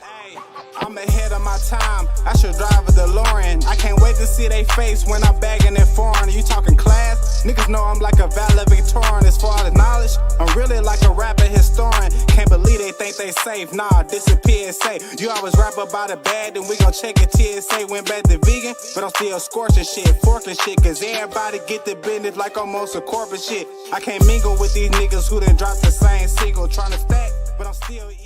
Hey, I'm ahead of my time. I should drive a DeLorean. I can't wait to see they face when I'm bagging it foreign. You talking class? Niggas know I'm like a valedictorian. As far as knowledge, I'm really like a rapper historian. Can't believe they think they safe. Nah, this is PSA. You always rap about it bad, then we gon' check it. TSA went back to vegan, but I'm still scorching shit, forking shit. Cause everybody get the business like almost a corporate shit. I can't mingle with these niggas who done dropped the same single. Trying to stack, but I'm still eating.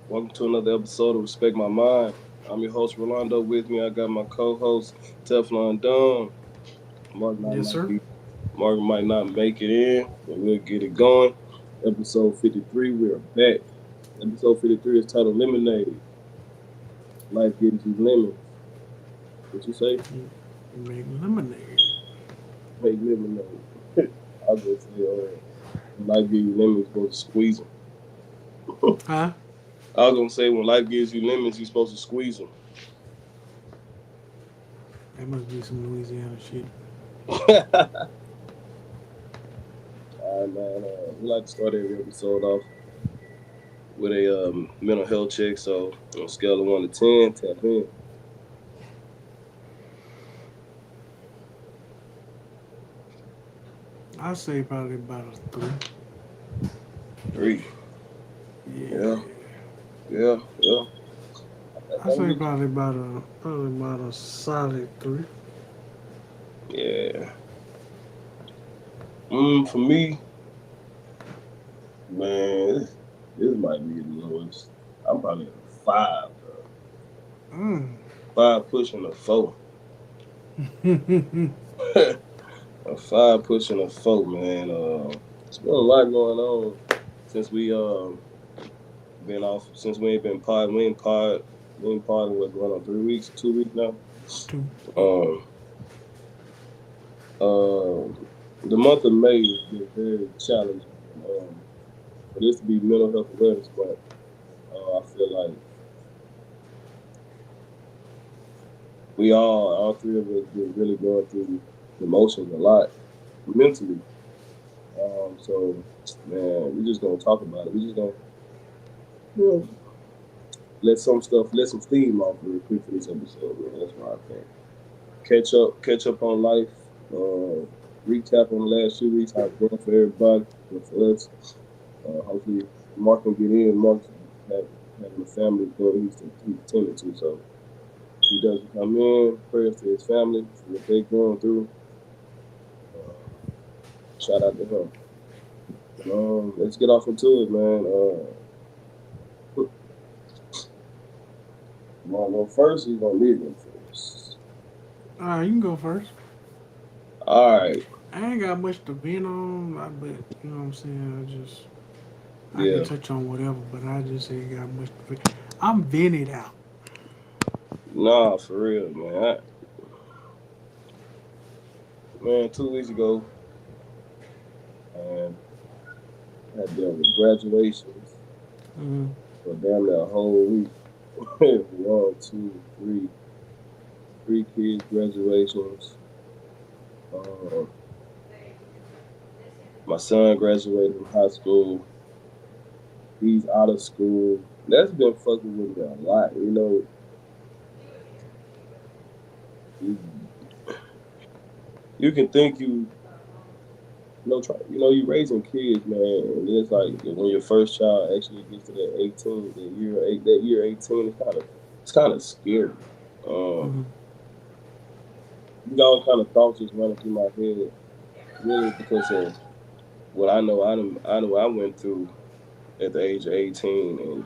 Welcome to another episode of Respect My Mind. I'm your host Rolando. With me, I got my co-host Teflon Dunn. Yes, sir. Mark might not make it in, but we'll get it going. Episode 53, we are back. Episode 53 is titled Lemonade. Life gives you lemons. What you say? Make lemonade. Make lemonade. I'll just say, life gives you lemons, you're supposed to squeeze them. Huh? I was gonna say, when life gives you lemons, you're supposed to squeeze them. That must be some Louisiana shit. All right, man. We like to start every episode off with a mental health check. So, on a scale of 1 to 10, tap in. I'd say probably about a 3. 3. Yeah. Yeah. I'd say probably about a solid 3. Yeah. For me, man, this might be the lowest. I'm probably at a 5, bro. Mm. 5 pushing a 4. A 5 pushing a 4, man. It's been a lot going on since we been off. Since we ain't been pod. We ain't pod. What, going on 3 weeks, 2 weeks now. 2. The month of May has been very challenging for this to be mental health awareness, but I feel like we all 3 of us, been really going through emotions a lot mentally. So, man, we're just gonna talk about it. We just gonna, let some steam off real quick for this episode, man. That's what I think. Catch up on life. Recap on the last 2 weeks, how it's going for everybody, and for us. Hopefully, Mark can get in. Mark's having a family going he's attending to, so if he doesn't come in, prayers to his family for what they're going through. Shout out to him. Let's get off into it, man. You want to go first, or you want me to go first? Alright, you can go first. All right. I ain't got much to vent on, but you know what I'm saying. I Yeah. can touch on whatever, but I just ain't got much to vent. I'm vented out. Nah, for real, man. Man, 2 weeks ago, I had dealt with graduations Mm-hmm. for damn near a whole week. 1, 2, 3 kids' graduations. My son graduated from high school. He's out of school. That's been fucking with me a lot. You can think you raising kids, man, and it's like when your first child actually gets to that 18, that year 18, it's kind of scary. Mm-hmm. You got all kind of thoughts just running through my head, really, because of what I know I went through at the age of 18, and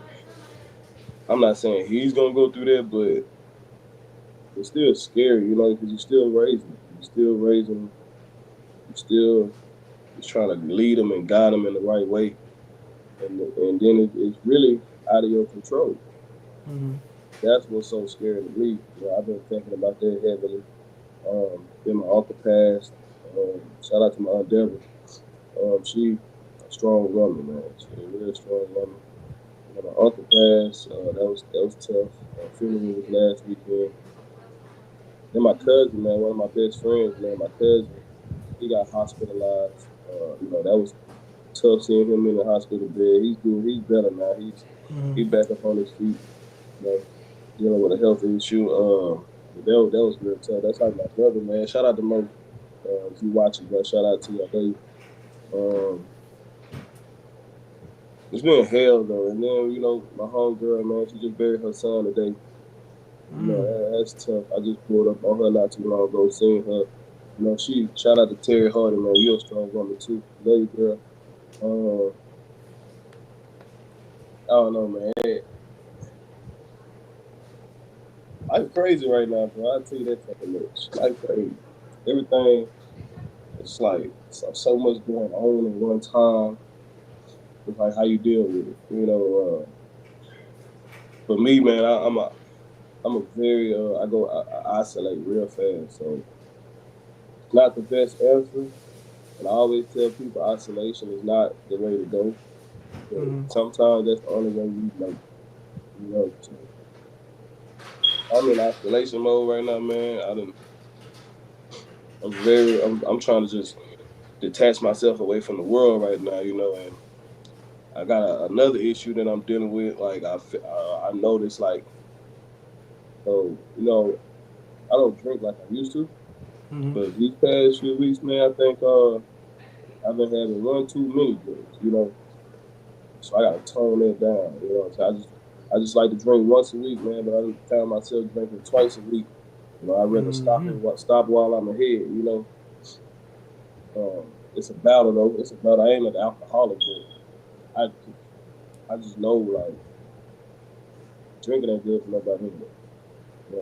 I'm not saying he's gonna go through that, but it's still scary, because you're still raising, you're still just trying to lead them and guide them in the right way, and then it's really out of your control. Mm-hmm. That's what's so scary to me. I've been thinking about that heavily. Then my uncle passed. Shout out to my aunt Deborah. She a strong woman, man. She's a real strong woman. When my uncle passed, that was tough. Funeral was last weekend. Then my cousin, man, one of my best friends, man, he got hospitalized. That was tough seeing him in the hospital bed. He's better now. He's back up on his feet. You know, dealing with a health issue. That was real tough. That's like my brother, man. Shout out to Mo. If you watching, bro, shout out to you. I think it's been hell though. And then my homegirl, man, she just buried her son today. That's tough. I just pulled up on her not too long ago, seeing her. She shout out to Terry Hardy, man. You're a strong woman too. Love you, girl. I don't know, man. Life crazy right now, bro. I'll tell you that fucking much. Life crazy. Everything, it's like so much going on at one time. It's like how you deal with it. For me, man, I'm a very I isolate real fast. So it's not the best answer. And I always tell people isolation is not the way to go. Sometimes that's the only way you make. So I'm in isolation mode right now, man. I'm trying to just detach myself away from the world right now, and I got another issue that I'm dealing with. Like I noticed, like, I don't drink like I used to, but these past few weeks, man, I think I've been having one too many drinks, so I gotta tone that down, So I just like to drink once a week, man, but I found myself drinking twice a week. I'd rather stop while I'm ahead, It's a battle, though. It's a battle. I ain't an alcoholic, but I just know, like, drinking ain't good for nobody anyway.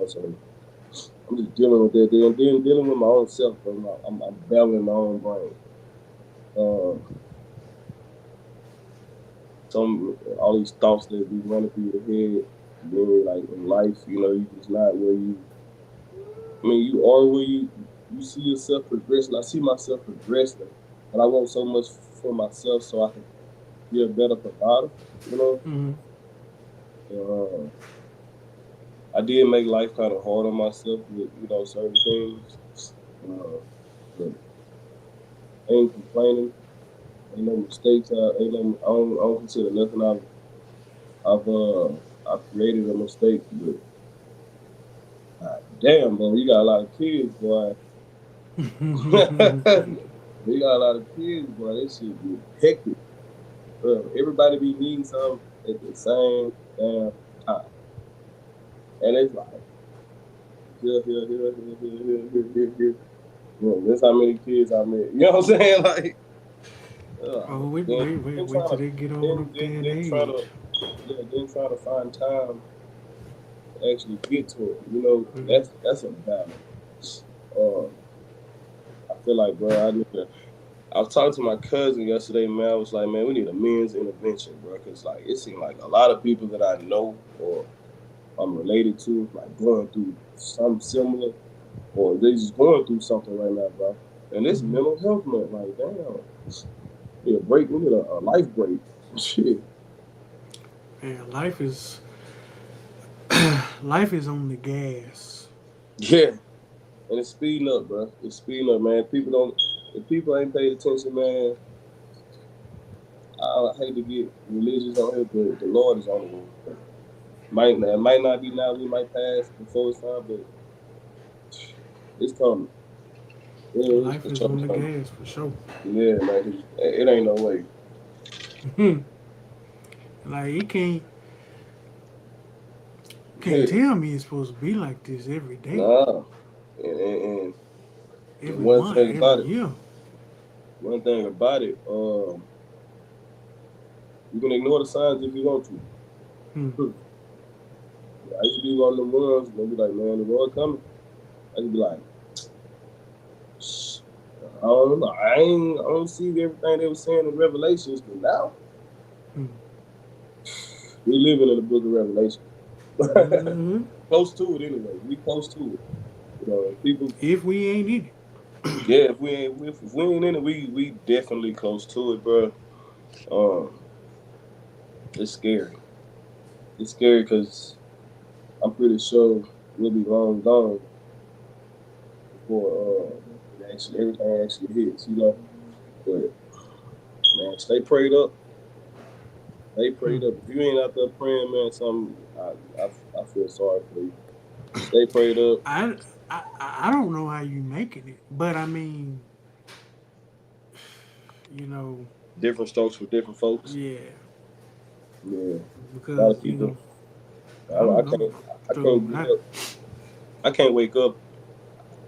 So I'm just dealing with that. And then dealing with my own self, bro. I'm battling my own brain. All these thoughts that be running through your head, then, like, in life, you just not where you are where you see yourself progressing. I see myself progressing, and I want so much for myself so I can be a better provider, I did make life kind of hard on myself with, certain things. But I ain't complaining. Ain't no mistakes. I don't consider nothing I've created a mistake, but damn, bro, you got a lot of kids, boy. You got a lot of kids, boy. This shit be hectic. Bro, everybody be needing something at the same damn time. And it's like, here. That's how many kids I met. You know what I'm saying? Like, wait till they get on up there in age. Then try to find time to actually get to it. That's a battle. I feel like, bro, I was talking to my cousin yesterday, man. I was like, man, we need a men's intervention, bro. Because, like, it seemed like a lot of people that I know or I'm related to, like, going through something similar, or they just going through something right now, bro. And this mental health month, like, damn, we need a break. We need a life break. Shit. Man, life is on the gas. Yeah. And it's speeding up, bro. It's speeding up, man. If people ain't paid attention, man, I hate to get religious on here, but the Lord is on the way. It might not be now. We might pass before it's time, but it's coming. Life is on the gas for sure. Yeah, man. It ain't no way. Like, you can't tell me it's supposed to be like this every day. Nah. And every one month, thing every about year. One thing about it, you can ignore the signs if you want to. I used to be one of them ones, and they'd be like, man, the Lord coming. I used to be like, I don't know. I don't see everything they were saying in Revelations, but now we living in the book of Revelation. Close to it anyway. We close to it. People. If we ain't in it. Yeah, if we ain't in it, we definitely close to it, bro. It's scary. It's scary because I'm pretty sure we'll be long gone before everything actually hits, But Man, stay prayed up. Stay Hmm. prayed up. If you ain't out there praying, man, something I feel sorry for you. Stay prayed up. I, I don't know how you making it, but I mean, you know, Different strokes for different folks. yeah, Yeah, a lot because of you people. know, I I don't know. can't. I can't So get I, up. I can't wake up.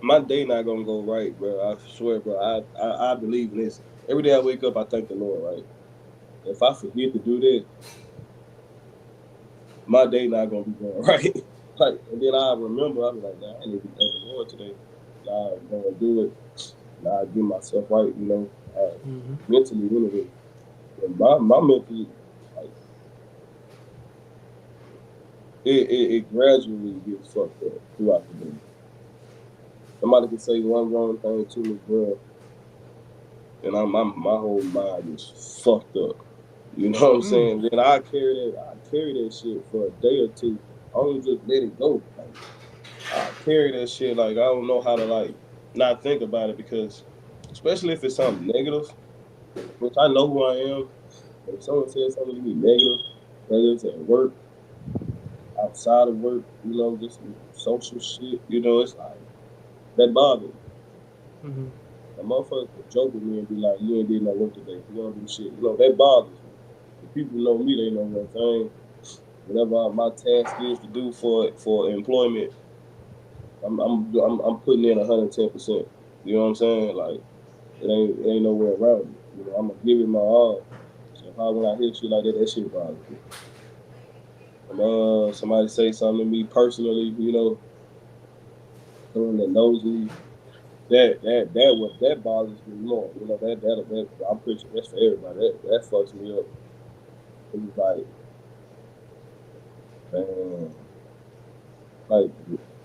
My day not gonna go right, bro. I swear, bro. I believe in this. Every day I wake up, I thank the Lord. Right. If I forget to do that, my day not gonna be going right. Like, and then I remember, I be like, nah, I need to thank the Lord today. Nah, I'm gonna do it. Nah, I get myself right. hmm Mentally anyway. And my mental, like, it gradually gets fucked up throughout the day. Somebody can say one wrong thing to me, bro, and my whole mind is fucked up. You know what I'm mm, saying? Then I carry that shit for a day or two. I don't just let it go. Like, I carry that shit like I don't know how to like not think about it because especially if it's something negative, which I know who I am. But if someone says something to me negative, whether it's at work, outside of work, just some social shit, it's like that bothers me. hmm A motherfucker could joke with me and be like, "You ain't did no work today. You don't do shit." That bothers me. The people know me, they know what I'm saying. Whatever my task is to do for employment, I'm putting in 110%. You know what I'm saying? Like it ain't nowhere around it. I'm gonna give it my all. So if when I hear shit like that, that shit bothers me. Somebody say something to me personally, someone that knows me, that bothers me more. That I'm pretty sure that's for everybody. That fucks me up. It's like, man, like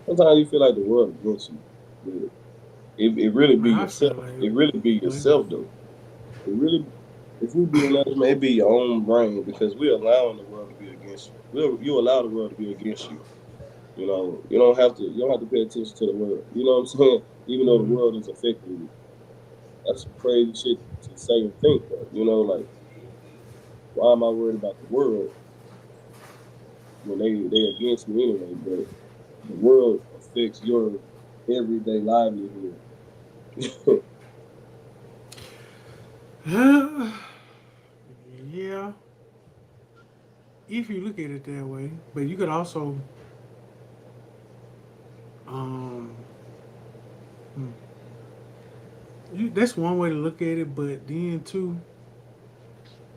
sometimes you feel like the world against you. But it really be man, I feel yourself. like It really be when yourself though. It really, if we being honest, man, it be your own brain because we're allowing the world to be against you. You allow the world to be against you. You don't have to pay attention to the world. You know what I'm saying? Even though the hmm world is affecting you. That's some crazy shit to say and think, but like, why am I worried about the world when they against me anyway? But the world affects your everyday livelihood. yeah, if you look at it that way, but you could also, um, hmm, that's one way to look at it. But then too,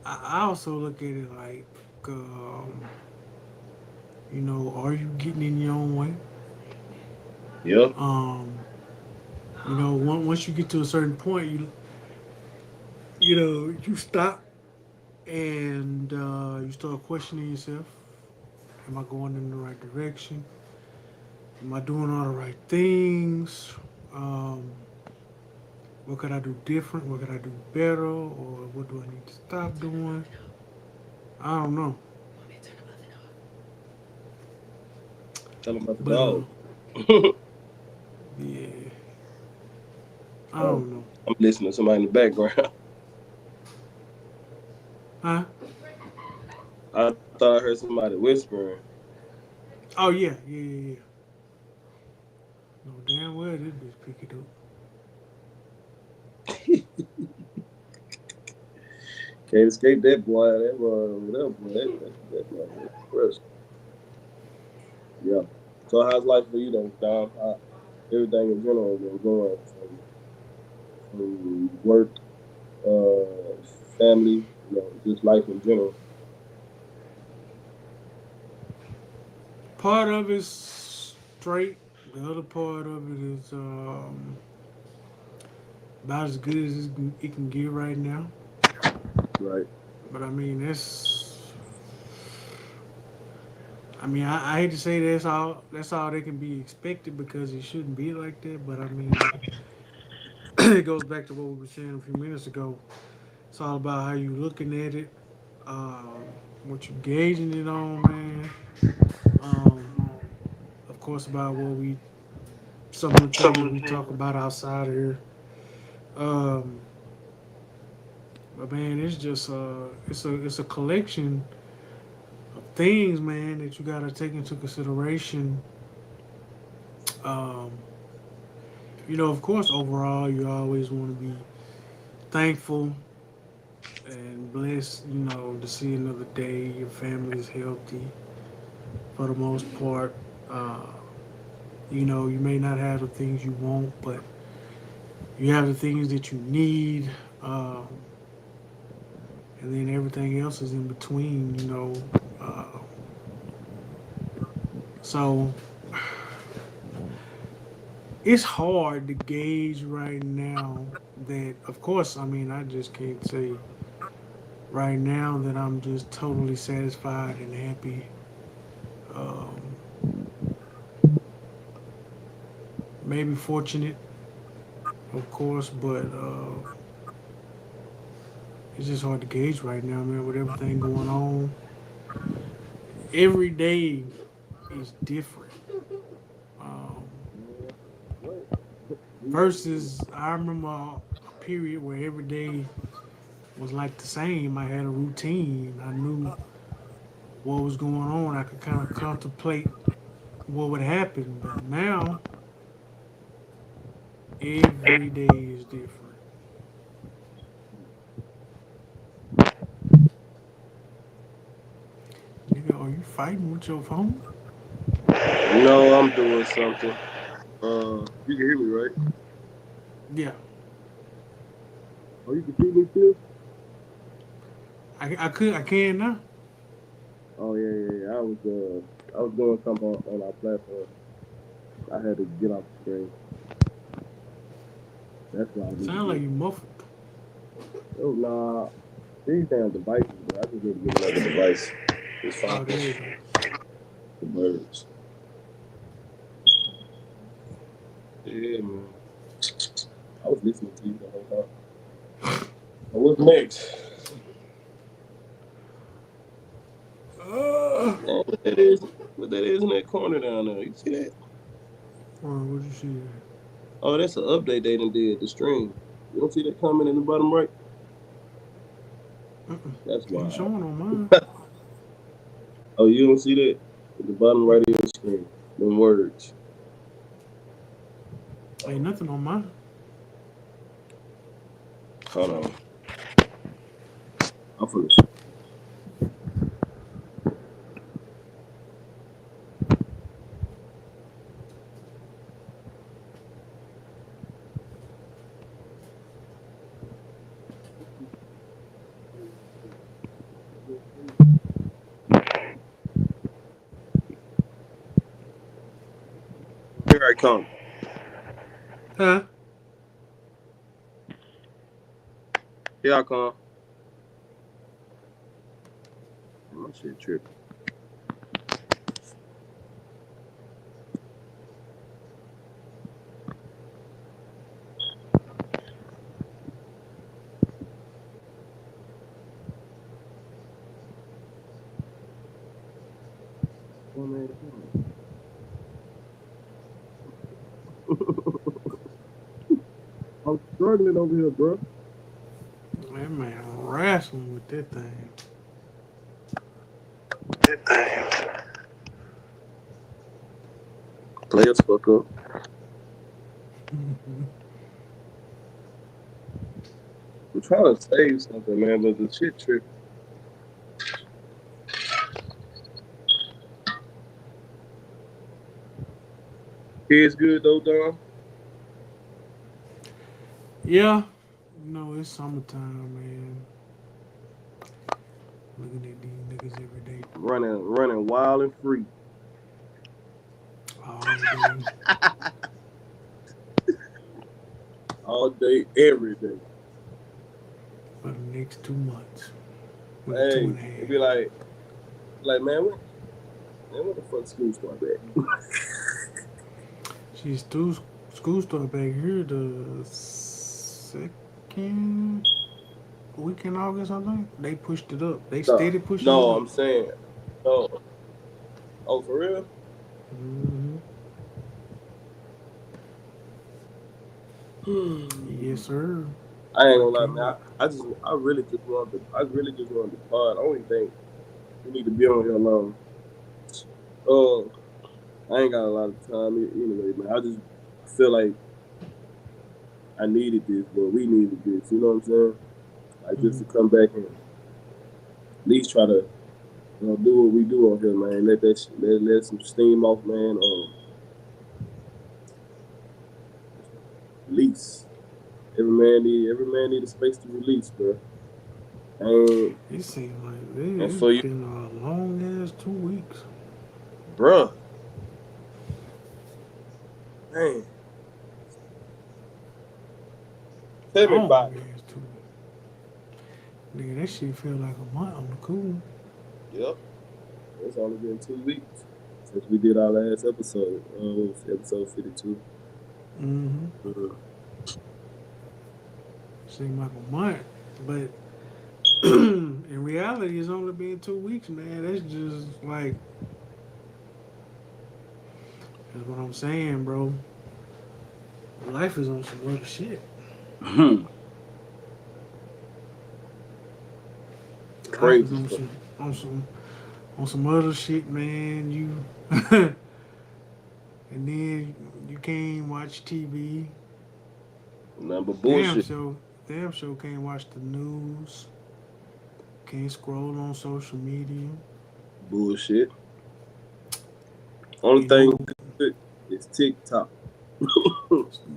I also look at it like, um, are you getting in your own way? Yeah, Um, once you get to a certain point, you stop and you start questioning yourself. Am I going in the right direction? Am I doing all the right things? Um, what could I do different? What could I do better? Or what do I need to stop doing? I don't know. tell them about the But dog. yeah, I I'm don't know. listening to somebody in the background. Huh? I thought I heard somebody whispering. Oh yeah, yeah, yeah, yeah. No damn well this bitch pick it up. Can't escape that boy. That boy over there, boy. That boy is fresh. Yeah. So how's life for you though, Dom? Everything in general been going from work, family, just life in general. Part of it's straight. The other part of it is about as good as it can get right now. Right. But I mean, I hate to say that's all they can be expected because it shouldn't be like that. But I mean, it goes back to what we were saying a few minutes ago. It's all about how you looking at it, um, what you gauging it on, man. Um, of course, about some of the things we talk about outside of here. Um, But man, it's just it's a collection of things, man, that you gotta take into consideration. Um, of course, overall, you always want to be thankful and blessed. To see another day. Your family is healthy for the most part. Uh, you may not have the things you want, but you have the things that you need. Um, and then everything else is in between. So it's hard to gauge right now that, of course, I mean, I just can't say right now that I'm just totally satisfied and happy. Um, maybe fortunate, of course, but it's just hard to gauge right now, man, with everything going on. Every day is different. Um, versus, I remember a period where every day was like the same. I had a routine. I knew what was going on. I could kind of contemplate what would happen. But now, every day is different. Nigga, are you fighting with your phone? No, I'm doing something. You can hear me, right? Yeah, Oh, you can see me too? I can now. Oh yeah. I was doing something on our platform. I had to get off the screen. That's why I need to Sound like get. you muffled. Oh nah, these damn devices, bro. I just need to get another device. It's fine. Oh, there you go. The birds. Yeah, man. I was listening to you the whole time. What's next? Uh, Man, what that is in that corner down there? You see that? what'd you see there? Oh, that's an update they done did, the stream. You don't see that comment in the bottom right? That's Ain't wild. showing on mine. Oh, you don't see that? At the bottom right of your screen. Them words. Ain't nothing on mine. Hold on. I'm finna. Here I come. Huh? Here I come. My shit tripping. One at a time. I'm struggling over here, bro. That man wrestling with that thing. Players fuck up. I'm trying to save something, man, but the shit tripping. Kids good though, Don? Yeah, it's summertime, man. Looking at these niggas every day, Running wild and free. all day, All day, every day. for the next 2 months. With a two Hey, and a it half. be like, man, what the fuck school start back? She's school start back here the second week in August, I think. They pushed it up. They No, steady pushing it no, up. I'm saying, no. Oh, for real? Hmm. Yes, sir. I ain't gonna Like lie, you, man. I really just wanted to pod. I don't even think we need to be on here long. Uh, I ain't got a lot of time anyway, man. I feel like I needed this, but we needed this. You know what I'm saying? Like just to come back and at least try to do what we do on here, man. Let some steam off, man. Release. Every man need a space to release, bro. And it seems like and it's for you, been a long ass 2 weeks. bro, man, tell me Long about it. ass 2 weeks. Nigga, that shit feel like a month on the cool. Yep, it's only been 2 weeks since we did our last episode. Episode 52. Mm-hmm. Uh, Seem like a month, but in reality, it's only been 2 weeks, man. That's just like that's what I'm saying, bro. Life is on some other shit. Life is crazy on stuff. some other shit, man. You and then you can't watch TV. Nothing but Damn bullshit. show, damn show can't watch the news. Can't scroll on social media. Bullshit. Only You thing know, good is TikTok.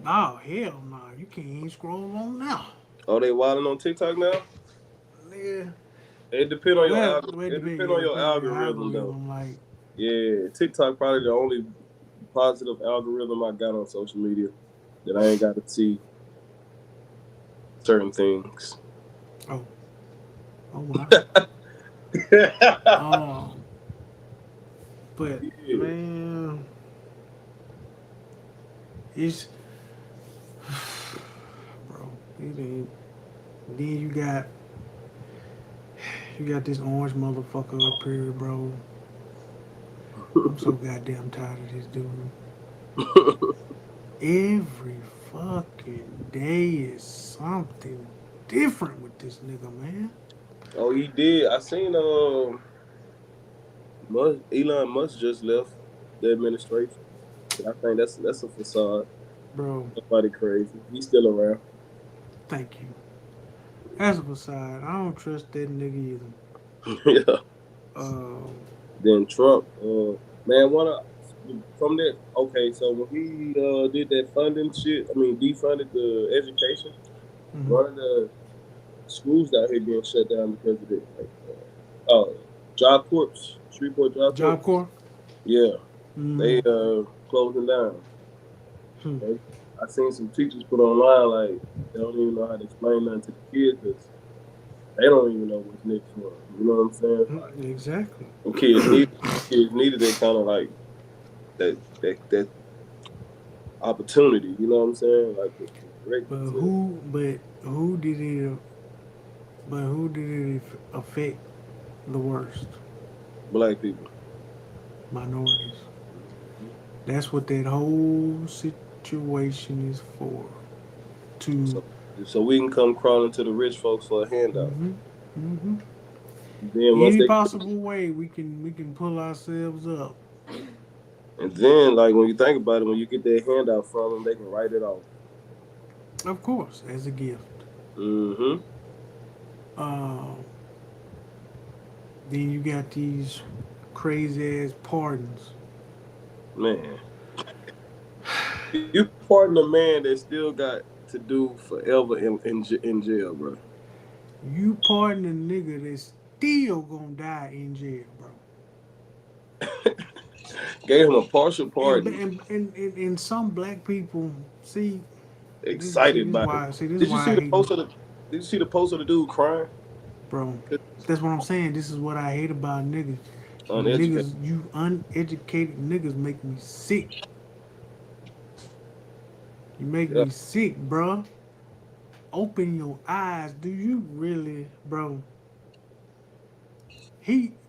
oh hell no, you can't even scroll on now. Oh, they wilding on TikTok now? Nigga. It depend on your Well, algorithm. it It depends. depend Yeah, on it your depends on your algorithm though. algorithm. Like, Yeah, TikTok probably the only positive algorithm I got on social media that I ain't got to see certain things. oh, oh wow. Yeah. Um, but man, it's bro. It ain't. Then you got this orange motherfucker up here, bro. I'm so goddamn tired of this dude. Every fucking day is something different with this nigga, man. Oh, he did. I seen Elon Musk just left the administration. But I think that's a facade. Bro, Nobody crazy. He's still around. thank you. As a facade, I don't trust that nigga either. Yeah. Um, Then Trump, man, from that. Okay, so when he did that funding shit, I mean defunded the education. mhm. One of the schools out here being shut down because of it. Like, Job Corps, Shreveport Job Corps. Job Corps. Yeah, they Mm, closing down. hmm. Okay? I seen some teachers put online like they don't even know how to explain nothing to the kids because they don't even know what's next for them. You know what I'm saying? Like, Exactly. them kids needed that kind of like that opportunity. You know what I'm saying? Like the direct But to who did it? But who did it affect the worst? black people. Minorities. Mhm. That's what that whole situation is for. To So so we can come crawling to the rich folks for a handout. hmm hmm Then once any they possible way we can pull ourselves up. and then like when you think about it, when you get that handout from them, they can write it off. Of course, as a gift. Mm-hmm. Um, then you got these crazy ass pardons. Man, you pardon a man that still got to do forever in jail, bro. You pardon a nigga that's still gonna die in jail, bro. Gave him a partial And pardon. and some black people see Excited this by it. why see this is Did you why see I the hate post of the? Did you see the post of the dude crying? bro. That's what I'm saying. This is what I hate about niggas. Uneducated. You uneducated niggas make me sick. You make Yeah. me sick, bro. Open your eyes. Do you really, bro?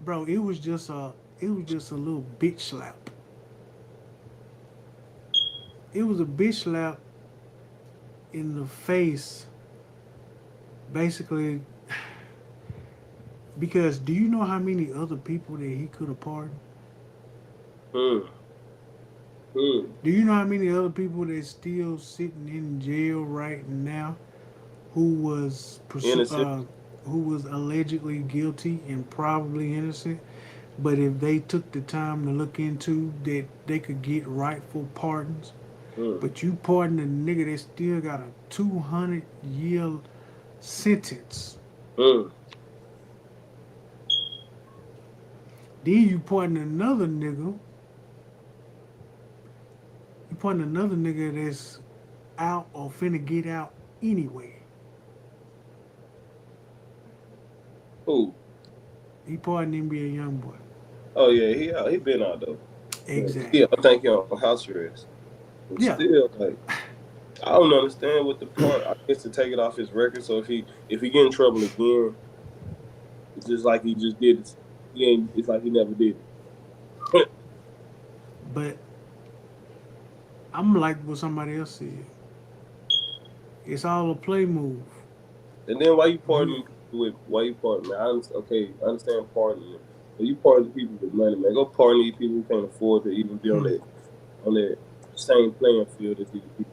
Bro, it was just a little bitch slap. It was a bitch slap in the face basically, because do you know how many other people that he could have pardoned? Hmm. Hmm. Do you know how many other people that's still sitting in jail right now who was Innocent. who was allegedly guilty and probably innocent, but if they took the time to look into that, they could get rightful pardons. Hmm. But you pardon a nigga that still got a 200-year sentence. Hmm. Then you pardon another nigga. You pardon another nigga that's out or finna get out anyway. Who? He pardoned NBA YoungBoy. Oh yeah, he been out though. Exactly. Yeah, I think he on house arrest. But Yeah. still, like, I don't understand what the part. I guess to take it off his record. So if he get in trouble again, it's just like he just did it. He ain't. It's like he never did it. But I'm like what somebody else said. It's all a play move. And then why you pardoning? Man, I understand pardoning. But you pardon people with money, man. Go pardon these people who can't afford to even be on that same playing field as these people,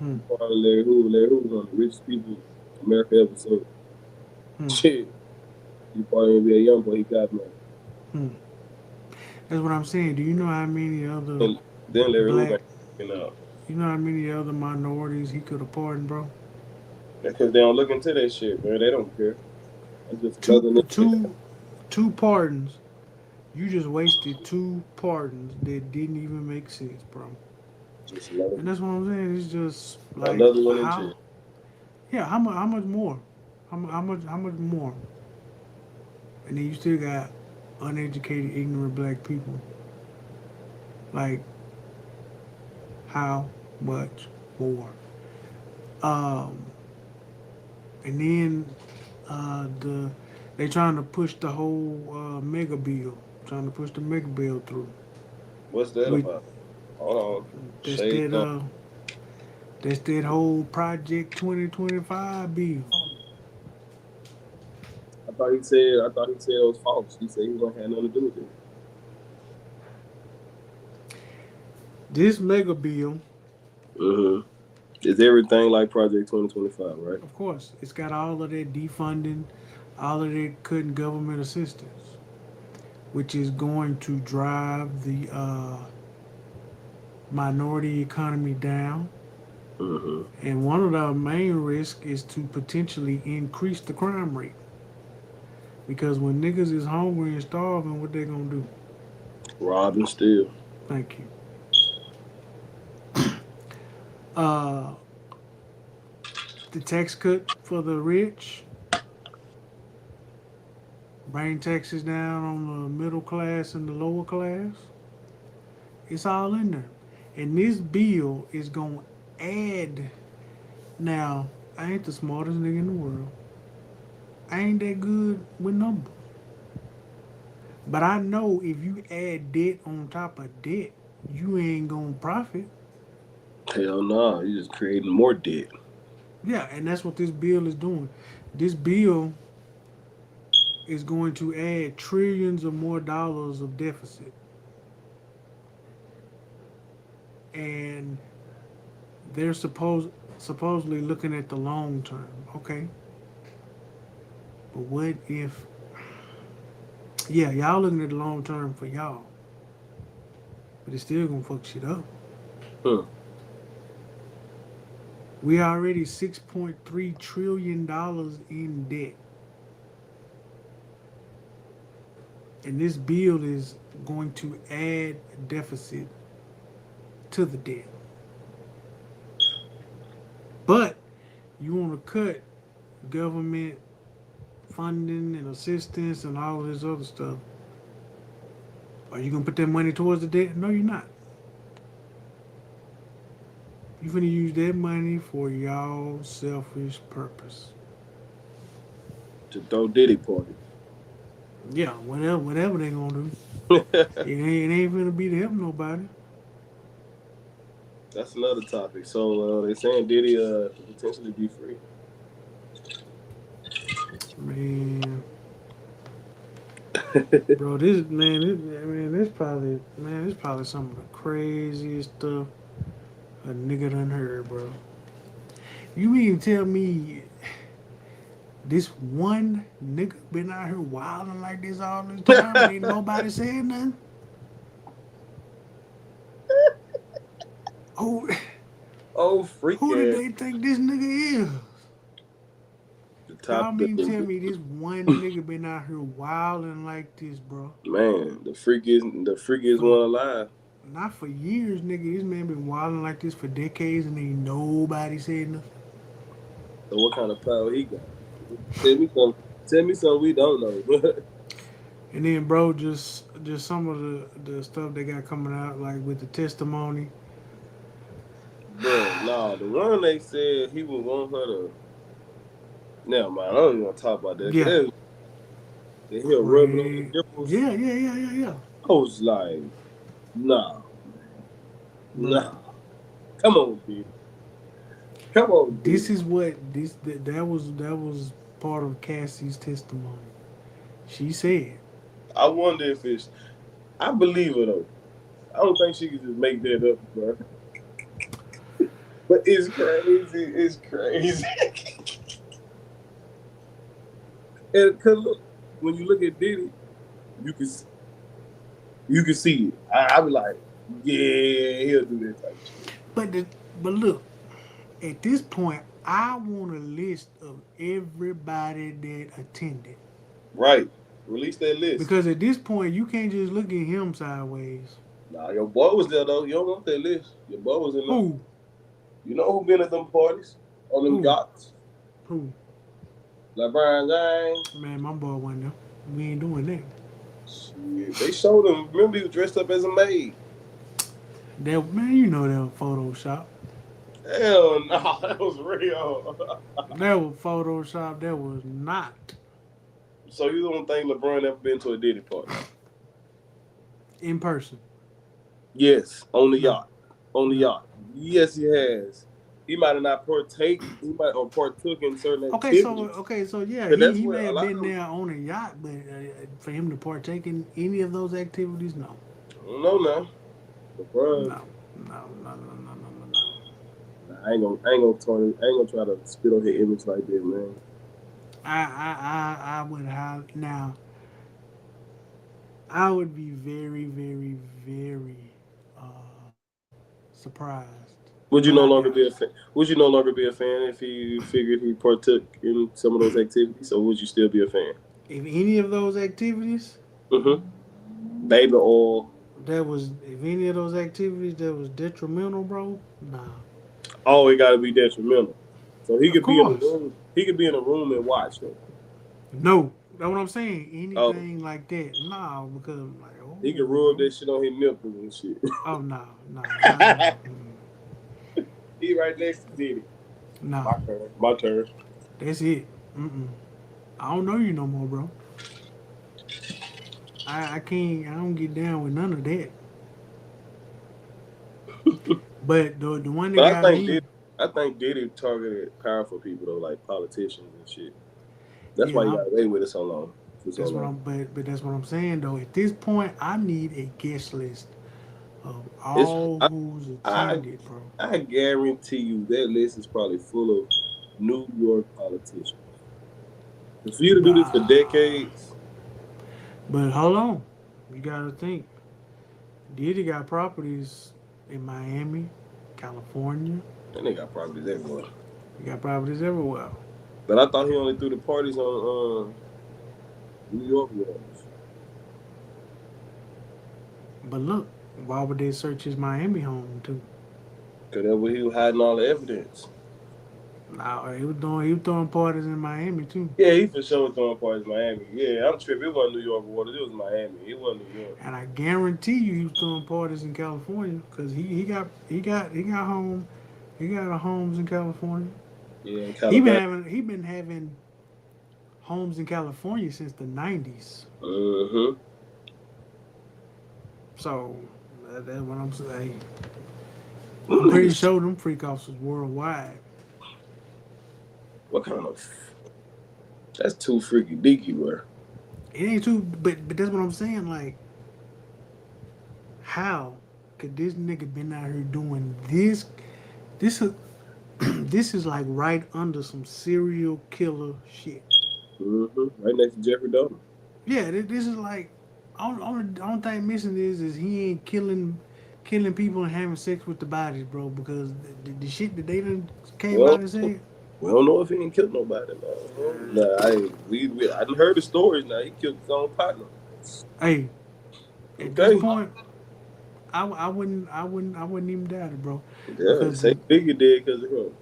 man. Pardon Larry Hoover. Larry Hoover's one of the richest people America ever seen. Shit. You pardon NBA YoungBoy, he got money. That's what I'm saying. Do you know how many other And then Larry black, Hoover, you know how many other minorities he could have pardoned, bro? because they don't look into that shit, man. They don't care. It's just another Two pardons. You just wasted two pardons that didn't even make sense, bro. Just another, And that's what I'm saying. It's just like another one in how, jail. yeah. How much more? How much more? And then you still got uneducated, ignorant black people. Like how much more? Um, and then they trying to push the whole mega bill, trying to push the mega bill through. What's that With, about? Hold on. that's Shade that up. that's that whole Project 2025 bill. I thought he said it was false. He said he wasn't have nothing to do with it. This mega bill, Mm-hmm. It's everything like Project 2025, right? of course, it's got all of that defunding, all of that cutting government assistance, which is going to drive the minority economy down. Mm-hmm. And one of the main risks is to potentially increase the crime rate. Because when niggas is hungry and starving, what they gonna do? Rob and steal. Thank you. Uh, the tax cut for the rich, bring taxes down on the middle class and the lower class. It's all in there. And this bill is gonna add. Now, I ain't the smartest nigga in the world. I ain't that good with numbers. But I know if you add debt on top of debt, you ain't gonna profit. Hell no, you just creating more debt. Yeah, and that's what this bill is doing. This bill is going to add trillions of more dollars of deficit. And they're supposedly looking at the long term. Okay. But what if yeah, y'all looking at the long term for y'all. But it's still gonna fuck shit up. Huh. We already $6.3 trillion in debt. And this bill is going to add deficit to the debt. But you want to cut government funding and assistance and all of this other stuff. Are you going to put that money towards the debt? No, you're not. You're going to use that money for y'all selfish purpose. To throw Diddy party. Yeah, whatever they going to do. it ain't going to be to help nobody. That's another topic. So they saying Diddy could potentially be free. Man, bro, this probably some of the craziest stuff a nigga done heard, bro. You mean to tell me this one nigga been out here wilding like this all this time and ain't nobody saying nothing? Who, Oh, freak who did ass. they think this nigga is? The Y'all top mean of tell the me this one nigga been out here wilding like this, bro? man, the freakiest one alive. Not for years, nigga. This man been wilding like this for decades and ain't nobody said nothing. So what kind of power he got? Tell me something we don't know. And then, bro, just some of the stuff they got coming out, like with the testimony. Bro, nah, the one they said he would want her to. Never mind, I don't even want to talk about that. Yeah. That he'll rub it on the nipples. Yeah. I was like, nah, Bro, nah. Come on, dude. Come on, dude. this is what that was part of Cassie's testimony. She said, I wonder if it's. I believe her though. I don't think she can just make that up, bro. But it's crazy. It's crazy. And cause look, when you look at Diddy, you can see it. I be like, yeah, he'll do that type of shit. but look, at this point, I want a list of everybody that attended. Right. Release that list. Because at this point, you can't just look at him sideways. Nah, your boy was there though. You don't want that list. Your boy was in there. Who? You know who been at them parties? On them Who? yachts? Who? LeBron James. Man, my boy wasn't there. We ain't doing that. Shit. They showed him. Remember, he was dressed up as a maid. Man, you know that was Photoshop. Hell no, that was real. That was Photoshop. That was not. So you don't think LeBron ever been to a Diddy party? In person. Yes, on the yacht. On the yacht. Yes, he has. He might have not partook in certain activities. So yeah, But that's he what may a have lot been of- there on a yacht, but for him to partake in any of those activities, no. I don't know now. LeBron. No. I ain't gonna try to spit on his image like that, man. I would have now. I would be very, very, very surprised. Would you no longer be a fan? Would you no longer be a fan if you figured he partook in some of those activities, or would you still be a fan? If any of those activities, Baby oil. if any of those activities that was detrimental, bro, nah. Oh, it gotta be detrimental. So he Of could be in a course. room. He could be in a room and watch them. No, that's what I'm saying. Anything like that, nah, because I'm like, oh, He could rub that shit on his nipples and shit. Oh no. He right next to Diddy. No, My turn. that's it. I don't know you no more, bro. I can't. I don't get down with none of that. But the one that But got me, I think Diddy targeted powerful people though, like politicians and shit. That's Yeah, why he got away with it so long. that's what I'm. But that's what I'm saying though. At this point, I need a guest list of all who's attended, bro. I guarantee you that list is probably full of New York politicians. For you to do this for decades. But hold on, you gotta think. Diddy got properties in Miami, California. And they got properties everywhere. He got properties everywhere. But I thought he only threw the parties on New York waters. But look, why would they search his Miami home too? Because that's where he was hiding all the evidence. Nah, he was throwing parties in Miami too. Yeah, he for sure was throwing parties in Miami. Yeah, I'm tripping. It wasn't New York waters. It was Miami. It wasn't New York. And I guarantee you, he was throwing parties in California because he got homes in California. Yeah, in California. He been having homes in California since the 90s. So that's what I'm saying. I'm pretty sure them freak offs was worldwide. What kind of That's too freaky deaky, bro. It ain't too, but that's what I'm saying. Like, how could this nigga been out here doing this? This is this is like right under some serial killer shit. Right next to Jeffrey Dahmer. Yeah, this is like only thing missing is he ain't killing people and having sex with the bodies, bro. Because the shit that they done came Well, out and said, we don't know if he ain't killed nobody, man. Nah, I done heard the stories. Now he killed his own partner. hey, at Okay. this point, I wouldn't even doubt it, bro. Yeah, Because say Biggie did because of him.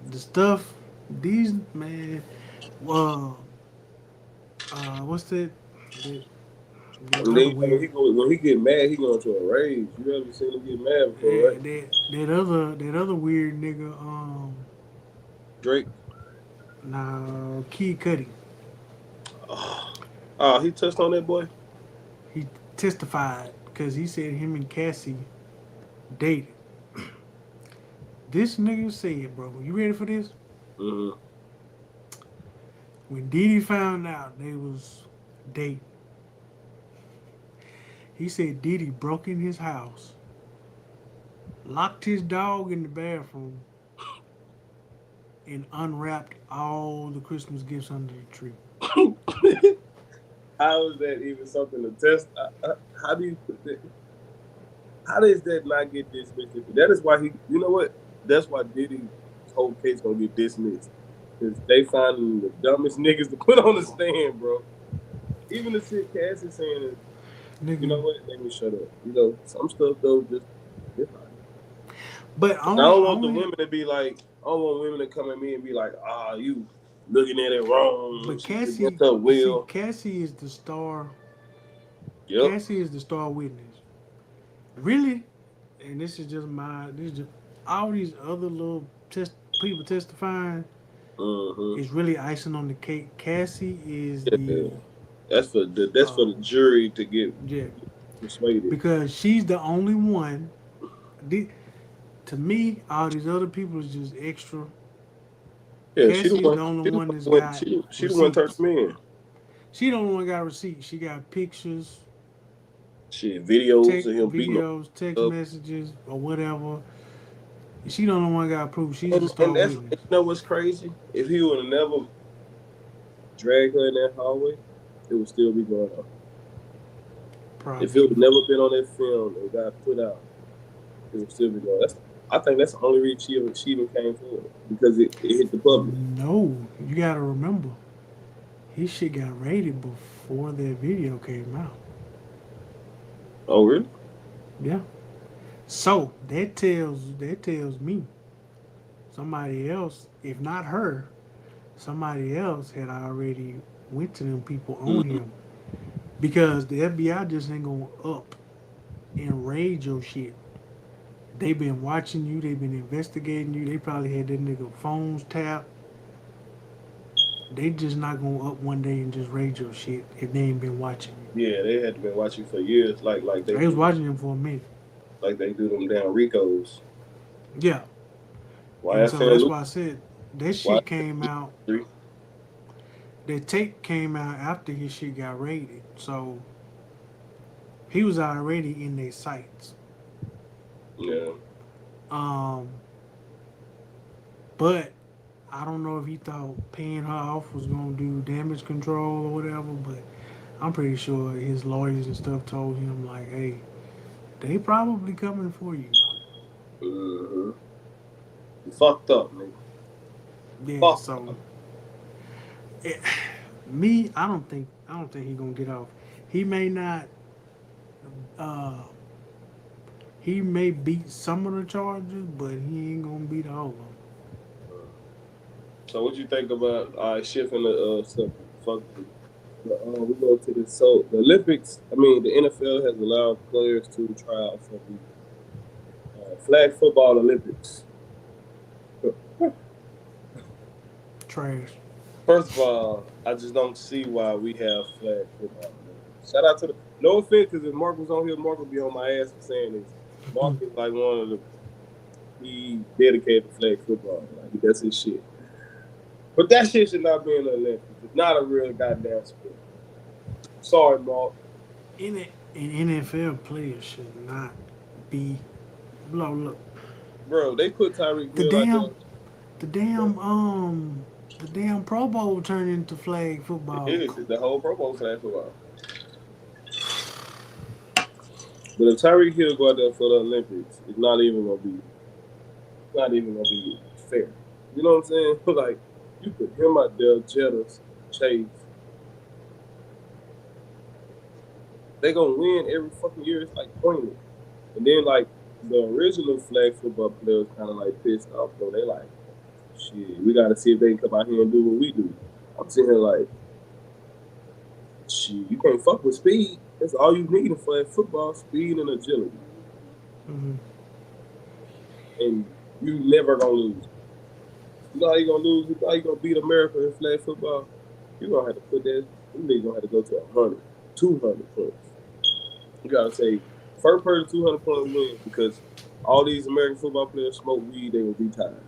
the stuff these man, uh, what's that And other then weird when he get mad, he going to a rage. You ever seen him get mad before, right? that other weird nigga Drake. nah Kid Cudi. Oh, he touched on that boy. He testified because he said him and Cassie dated. This nigga said, bro, you ready for this? Mm-hmm. When Diddy found out they was dating, he said Diddy broke in his house, locked his dog in the bathroom, and unwrapped all the Christmas gifts under the tree. How is that even something to test? How do you put that? How does that not get dismissed? That is why you know what? That's why Diddy's whole case gonna get dismissed. Because they finding the dumbest niggas to put on the stand, bro. Even the shit Cass is saying is, Nigga. you know what? Let me shut up. You know, some stuff though just But I don't want the women to be like, I don't want women to come at me and be like, you looking at it wrong. But Cassie is the star. Yep. Cassie is the star witness. Really, and this is just all these other little people testifying is really icing on the cake. Cassie is that's for the jury to get persuaded, because she's the only one. To me, all these other people is just extra. Yeah, Cassie is the only one that's got. She the one turned me in. She the only one got receipts. She got pictures. Shit, videos of him text messages, or whatever. She don't know one got proof. She's the star witness. witness. You know what's crazy? If he would have never dragged her in that hallway, it would still be going on. Probably. If it would never been on that film and got put out, it would still be going on. I think that's the only reason she even came forward, because it hit the public. No, you gotta remember, his shit got rated before that video came out. Oh, really? Yeah. So that tells me somebody else, if not her, somebody else had already went to them people on him, because the FBI just ain't gonna up and raid your shit. They've been watching you. They've been investigating you. They probably had that nigga phones tapped. They just not gonna up one day and just raid your shit if they ain't been watching you. Yeah, they had been watching for years. Like they was watching him for a minute. Like they do them damn Ricos. Yeah. So that's why I said that shit came out. That tape came out after his shit got raided. So he was already in their sights. Yeah. But I don't know if he thought paying her off was gonna do damage control or whatever, but I'm pretty sure his lawyers and stuff told him like, hey, they probably coming for you. You fucked up, man. Yeah, fucked so up. I don't think he gonna get off. He may not he may beat some of the charges, but he ain't gonna beat all of them. So what you think about shifting the stuff? Fuck. We go to the the Olympics. I mean, the NFL has allowed players to try out for the flag football Olympics. Trash. First of all, I just don't see why we have flag football. Shout out to no offense, because if Mark was on here, Mark would be on my ass for saying this. Mark is like one of he dedicated to flag football. Like, that's his shit. But that shit should not be in the Olympics. It's not a real goddamn sport. Sorry, Mark. In it, an NFL players should not be. Look, Bro, they put Tyreek the Hill out there. damn, the damn, the damn Pro Bowl turned into flag football. The whole Pro Bowl flag for a while. But if Tyreek Hill go out there for the Olympics, it's not even gonna be fair. You know what I'm saying? Like, you put him out there, Jettas, Chase. They gonna win every fucking year. It's like pointless. And then like the original flag football players kind of like pissed off though. They like, shit, we gotta see if they can come out here and do what we do. I'm sitting here like, shit, you can't fuck with speed. That's all you need in flag football: speed and agility. Mm-hmm. And you never gonna lose. You know how you gonna lose? You know how you gonna beat America in flag football? You gonna have to put that. You niggas gonna have to go to 100, 200 points. You gotta say first person 200 point win because all these American football players smoke weed. They will be tired.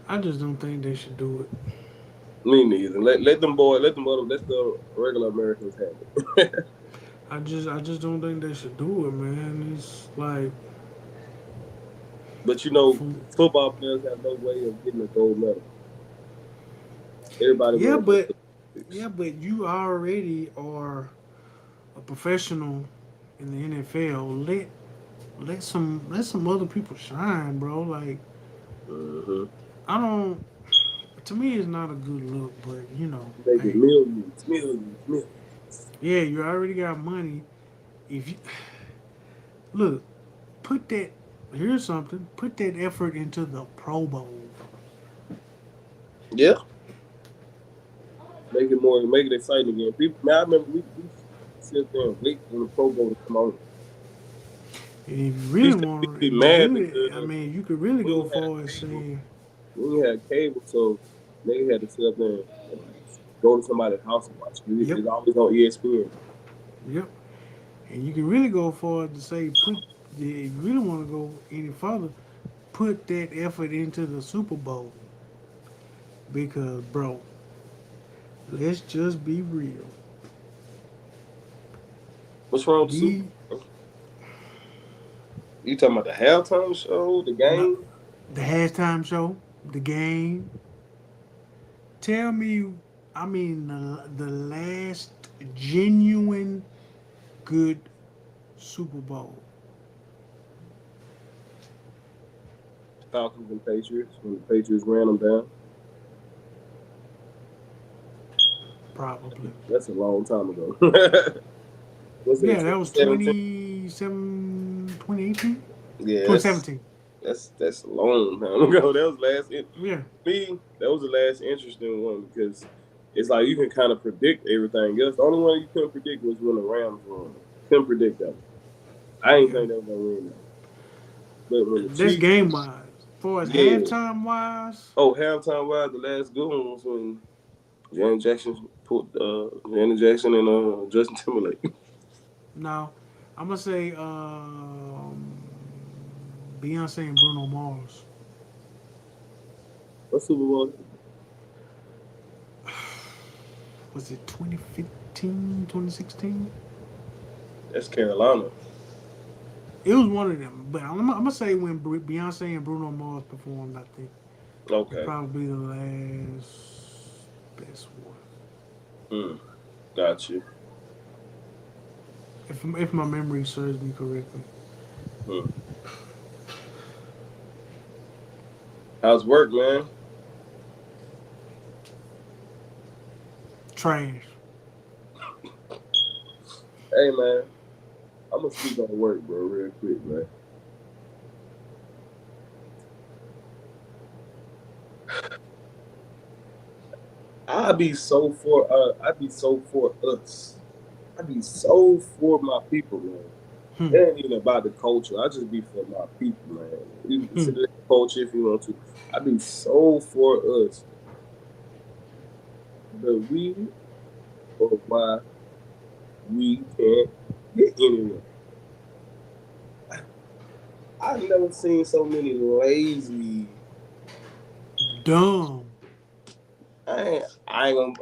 I just don't think they should do it. Me neither. Let the regular Americans have it. I just don't think they should do it, man. It's like, But you know, football players have no way of getting a gold medal. Everybody. Yeah, but you already are a professional in the NFL. Let some other people shine, bro. Like, I don't. To me, it's not a good look, but you know, They get millions. Yeah, you already got money. If you look, put that. Here's something. Put that effort into the Pro Bowl. Yeah. Make it exciting again. People, man, I remember we sit there and wait for the Pro Bowl to come on. And if you really want to be mad, I mean, you could really go far as saying we had cable, so they had to sit up there and go to somebody's house and watch. It's always on ESPN. Yep. And you can really go far to say, if you really want to go any further, put that effort into the Super Bowl. Because, bro, let's just be real. What's wrong with the Super Bowl? You talking about the halftime show, the game? The halftime show, the game. Tell me, I mean, the last genuine good Super Bowl. Falcons and Patriots, when the Patriots ran them down. Probably. That's a long time ago. Yeah, that was 2018? Yeah. 2017. That's a long time ago. That was last. Yeah. That was the last interesting one because it's like you can kind of predict everything else. The only one you couldn't predict was when the Rams won. Couldn't predict that. I ain't think they were gonna win that. But when the This game wise, for as halftime wise. Oh, halftime wise, the last good one was when Janet Jackson put Janet Jackson and Justin Timberlake. No, I'm gonna say Beyonce and Bruno Mars. What Super Bowl? Was it 2015, 2016? That's Carolina. It was one of them, but I'm gonna say when Beyonce and Bruno Mars performed, I think. Okay. Probably the last best one. Got you. If my memory serves me correctly. How's work, man? Trash. Hey, man. I'm gonna speak on work, bro, real quick, man. I'd be so for us. I'd be so for my people, man. It ain't even about the culture. I just be for my people, man. You can consider it culture if you want to. I'd be so for us. The reason or why we can't get anywhere. I've never seen so many lazy, dumb. I ain't gonna.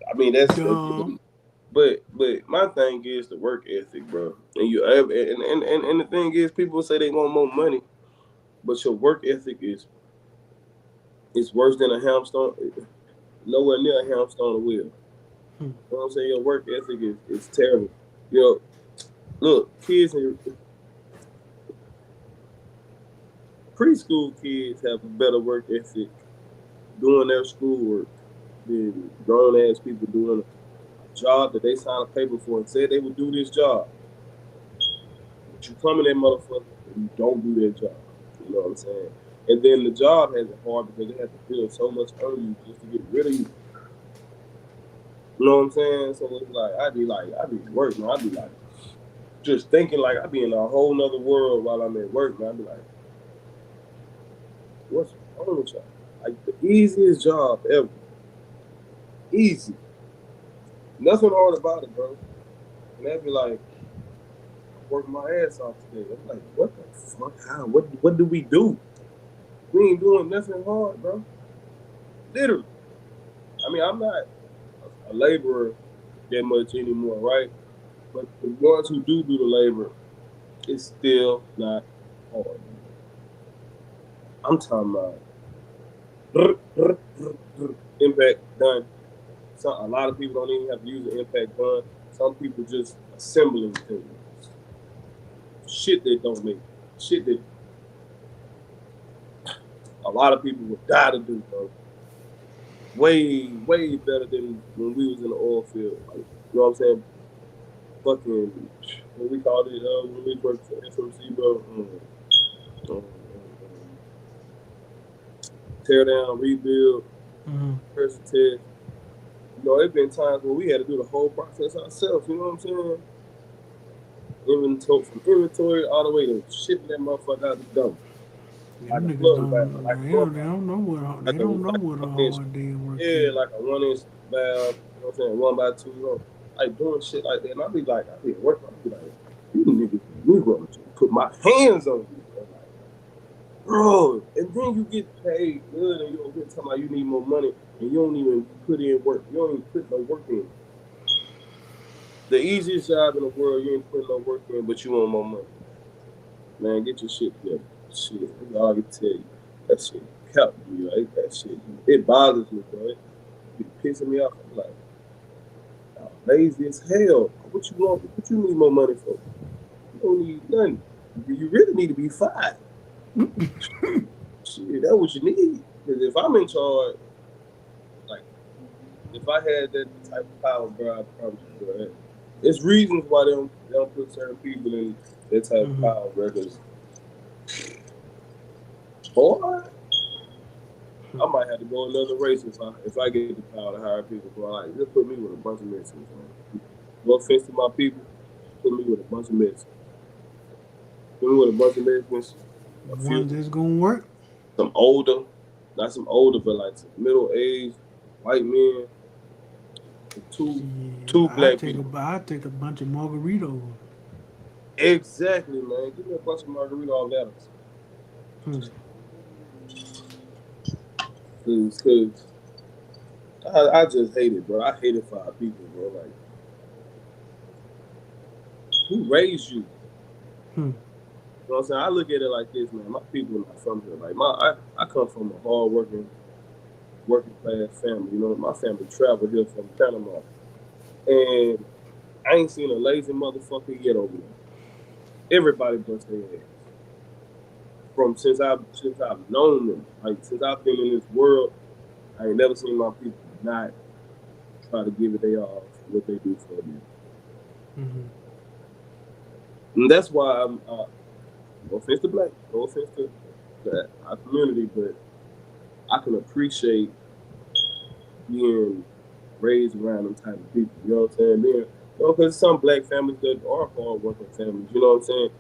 I mean, that's Dumb. but my thing is the work ethic, bro. And and the thing is, people say they want more money, but your work ethic is worse than a hamster, nowhere near a hamster on a wheel. Hmm. You know what I'm saying? Your work ethic is terrible. You know, look, preschool kids have a better work ethic doing their schoolwork than grown ass people doing a job that they signed a paper for and said they would do this job. But you come in that motherfucker and you don't do that job. You know what I'm saying? And then the job has it hard because they have to build so much on you just to get rid of you. You know what I'm saying? So it's like I'd be working, man. I'd be like just thinking like I'd be in a whole nother world while I'm at work, man. I'd be like, what's wrong with y'all? Like the easiest job ever. Easy. Nothing hard about it, bro. And they'd be like, I'm working my ass off today. I'm like, what the fuck? How? What do we do? We ain't doing nothing hard, bro. Literally. I mean, I'm not a laborer that much anymore, right? But the ones who do the labor, it's still not hard. I'm talking about impact done. So a lot of people don't even have to use the impact gun. Some people just assembling things. Shit that don't make shit that a lot of people would die to do, bro. Way better than when we was in the oil field. Like, you know what I'm saying? Fucking what we called it when we worked for FMC, bro. Tear down, rebuild, person test. You know, it's been times where we had to do the whole process ourselves, you know what I'm saying? From inventory all the way to shipping that motherfucker out the dump. Them niggas they don't know what a hard day work Yeah, is. like a 1-inch valve, you know what I'm saying, 1x2, you know, like doing shit like that. And I'd be working, I'd be like, you niggas, me going to put my hands on you, bro. Like, bro, and then you get paid good and you're talking about you need more money and you don't even put in work. You don't even put no work in. The easiest job in the world, you ain't putting no work in, but you want more money. Man, get your shit together. Shit, that's all I can tell you. That shit kept me, like that shit. It bothers me, bro. It be pissing me off. I'm like, I'm lazy as hell. What you want? What you need more money for? You don't need nothing. You really need to be fired. Shit, that's what you need. Because if I'm in charge, like, if I had that type of power, bro, I promise you, bro. There's reasons why they don't put certain people in that type of power, bro. Because, boy, I might have to go another race if I get the power to hire people. Bro, like, just put me with a bunch of Mexicans, man. No offense to my people, put me with a bunch of Mexicans. Put me with a bunch of Mexicans. One that's gonna work. Some older, not some older, but like some middle-aged white men. Two black people. I take a bunch of margaritas. Exactly, man. Give me a bunch of margarita letters. Cause I just hate it, bro. I hate it for our people, bro. Like, who raised you? You know what I'm saying? I look at it like this, man. My people are not from here. Like, I come from a hard working class family. You know, my family traveled here from Panama, and I ain't seen a lazy motherfucker yet over there. Everybody bust their ass. From since I've known them, like since I've been in this world, I ain't never seen my people not try to give it they all what they do for them. And that's why I'm no offense to black, no offense to our community, but I can appreciate being raised around them type of people. You know what I'm saying? Being, because some black families that are hard working families, you know what I'm saying?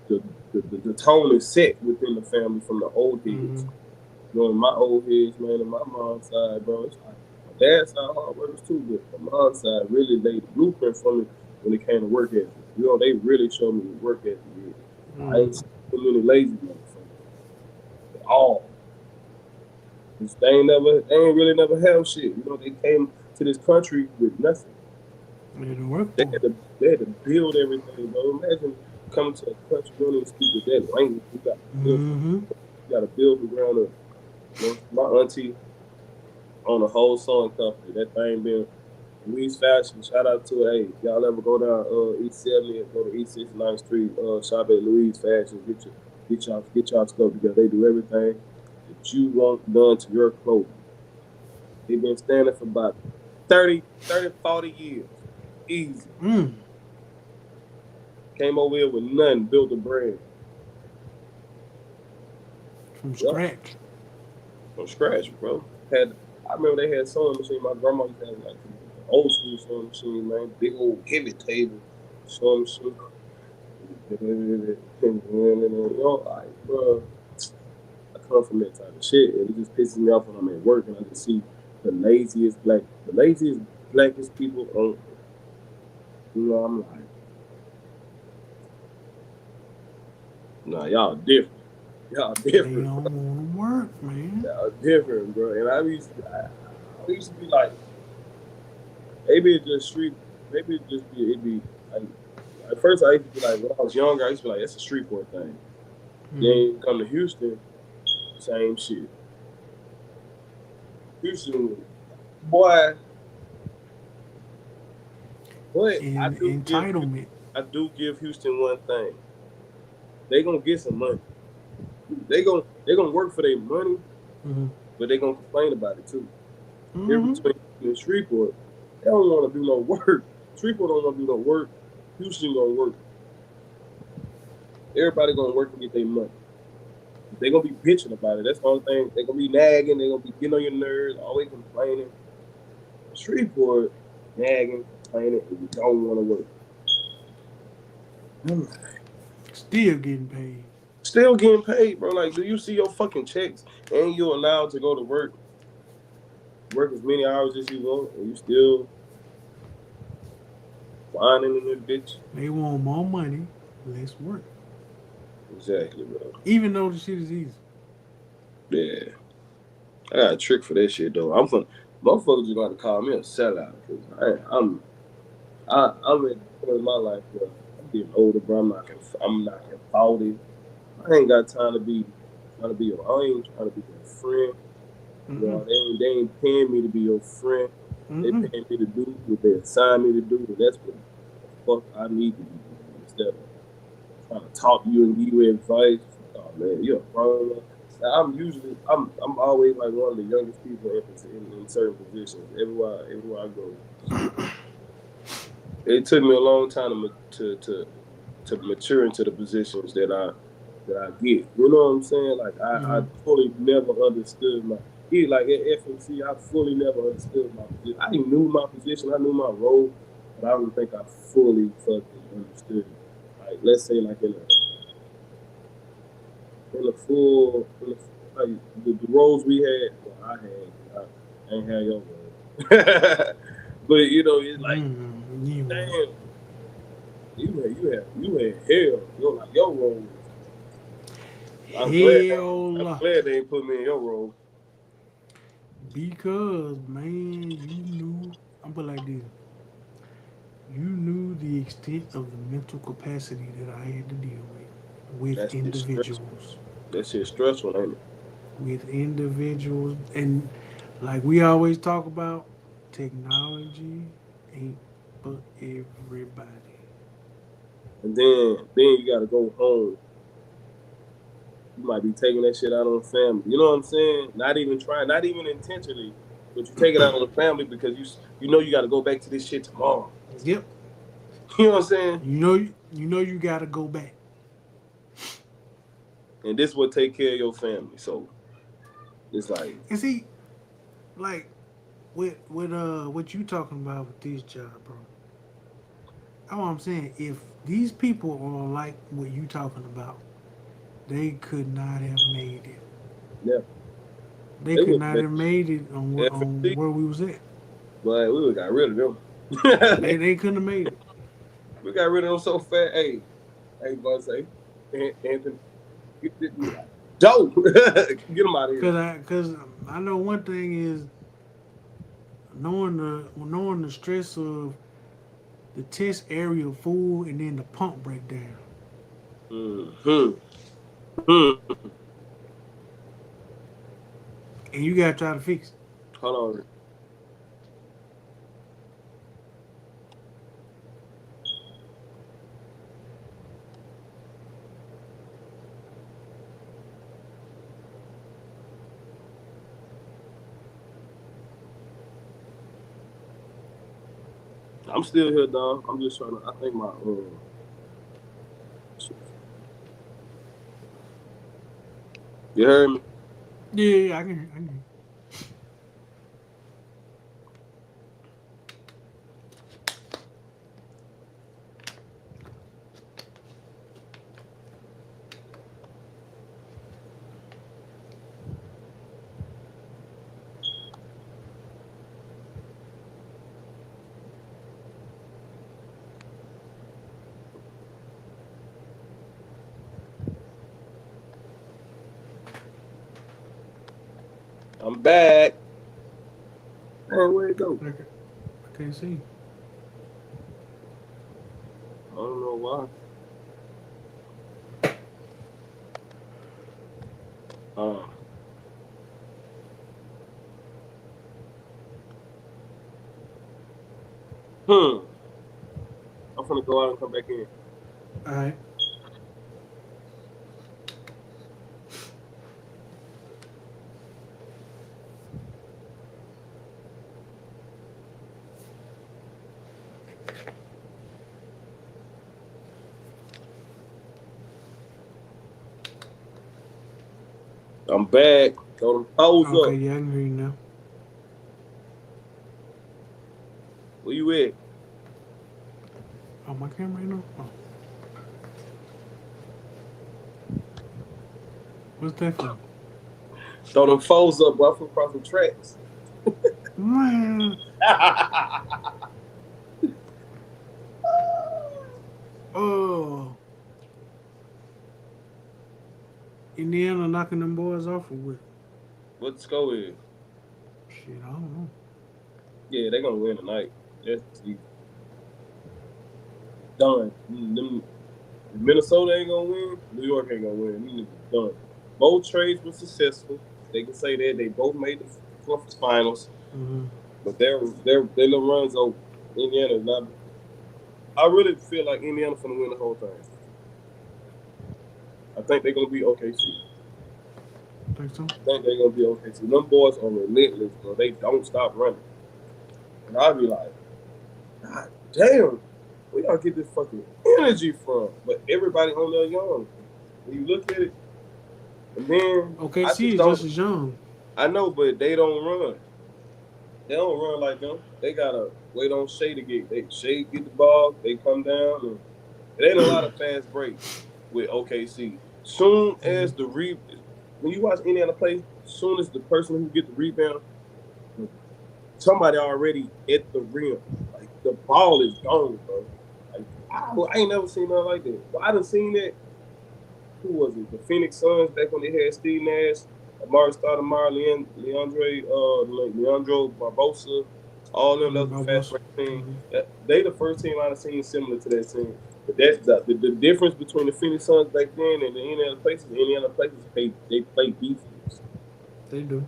The tone is set within the family from the old heads. You know, my old heads, man, and my mom's side, bro, it's like my dad's side hard workers too, but my mom's side really laid the blueprint for me when it came to work ethic. You know, they really showed me what work ethic is. I ain't seen too many lazy motherfuckers at all. They ain't really never have shit. You know, they came to this country with nothing. They didn't work They for had it. to build everything, bro. Imagine coming to a country you don't even speak with that language. Mm-hmm. You got to build the ground up. You know, my auntie on a whole sewing company. That thing been Louise Fashion. Shout out to her. Hey, if y'all ever go down East 70 and go to East 69th Street, shop at Louise Fashion. Get y'all stuff together. They do everything that you want done to your clothing. They've been standing for about 40 years. Easy. Mm. Came over here with nothing, built a brand. From Yep, scratch. from scratch, bro. I remember they had sewing machine. My grandma used to have like old school sewing machine, man. Big old heavy table sewing machine. You know, like, bro, I come from that type of shit, and it just pisses me off when I'm at work and I just see the laziest blackest people on. You know, I'm like, nah, y'all different. Y'all They different. don't want to work, man. Y'all different, bro. And I used to be like, maybe it just street, maybe it just be, it be, like, at first I used to be like, when I was younger, I used to be like, it's a Shreveport thing. Then you come to Houston, same shit. Houston, boy, but Entitlement. I do give Houston one thing. They gonna get some money. They gonna work for their money, Mm-hmm. but they gonna complain about it too. Here Mm-hmm. between Houston and Shreveport, they don't want to do no work. Shreveport don't want to do no work. Houston gonna work. Everybody gonna work and get their money. They gonna be bitching about it. That's the only thing. They gonna be nagging. They gonna be getting on your nerves, always complaining. Shreveport, nagging, complaining, and you don't want to work. Still getting paid. Still getting paid, bro. Like, do you see your fucking checks? And you're allowed to go to work as many hours as you want, and you still whining in this bitch. They want more money, less work. Exactly, bro. Even though the shit is easy. Yeah. I got a trick for that shit though. Motherfuckers just gonna call me a sellout because I'm at the point in my life where I'm getting older, bro. I'm not 40. I ain't got time to be trying to be your. I ain't trying to be your friend. You know, they ain't paying me to be your friend. They paying me to do what they assign me to do, and that's what the fuck I need to be doing instead of trying to talk to you and give you advice. Oh man, you're a grown up. I'm always like one of the youngest people in certain positions everywhere I go. It took me a long time to mature into the positions that I get. You know what I'm saying? Like I fully never understood like at FMC, I fully never understood my position. I knew my position, I knew my role, but I don't think I fully fucking understood it. Like let's say like in like the roles we had, well, I ain't had your role. But you know, it's like damn, you had hell. Your role. I'm glad they ain't put me in your role. Because man, you knew. I'm put like this. You knew the extent of the mental capacity that I had to deal with individuals. That shit stressful, ain't it? With individuals, and like we always talk about, technology ain't for everybody. And then you gotta go home. You might be taking that shit out on the family. You know what I'm saying? Not even trying, not even intentionally, but you take it out on the family because you know you got to go back to this shit tomorrow. Yep. You know what I'm saying? You know you got to go back. And this will take care of your family. So it's like, and see, like with what you talking about with this job, bro. That's what I'm saying. If these people are like what you talking about, they could not have made it. Yeah. They could not have made it on where we was at. But we got rid of them. they couldn't have made it. We got rid of them so fast. Hey, boss, Anthony, get Joe, get him out of here. Cause I know one thing is knowing the stress of the test area full and then the pump breakdown. Hmm. Hmm. And you gotta try to fix it. Hold on. I'm still here, dog. I'm just trying to. I think my. You heard me? Yeah, I can. I'm back. Man, where'd it go? I can't see. I don't know why. Uh, I'm gonna go out and come back in. All right. I'm back. Throw them toes Okay, up. yeah, I can hear you now. Where you at? Oh, my camera ain't on. Oh. What's that for? Throw them foes up, boy. I'm from across the tracks. Man. Oh. Indiana knocking them boys off or what? What the score is? Shit, I don't know. Yeah, they're gonna win tonight. That's easy. Done. Minnesota ain't gonna win. New York ain't gonna win. These niggas done. Both trades were successful. They can say that they both made the conference finals, but their little runs over. Indiana's not. I really feel like Indiana's gonna win the whole thing. I think they're gonna be OKC. Think so? I think they're gonna be OKC. Them boys are relentless, bro. They don't stop running. And I'll be like, God damn, where y'all get this fucking energy from? But everybody on there young. When you look at it, and then OKC is just as young. I know, but they don't run. They don't run like them. They gotta wait on Shea to get. Shea get the ball, they come down, and it ain't a lot of fast breaks with OKC. Soon as when you watch Indiana play, soon as the person who get the rebound, somebody already at the rim. Like the ball is gone, bro. Like I ain't never seen nothing like that. Well, I done seen that. Who was it? The Phoenix Suns back when they had Steve Nash, Amari Stoudemire, Leandro Barbosa, all them. That was a fast break team. They the first team I've seen similar to that team. But that's the difference between the Phoenix Suns back then and the Indiana Pacers. The Indiana Pacers they play defense. They do.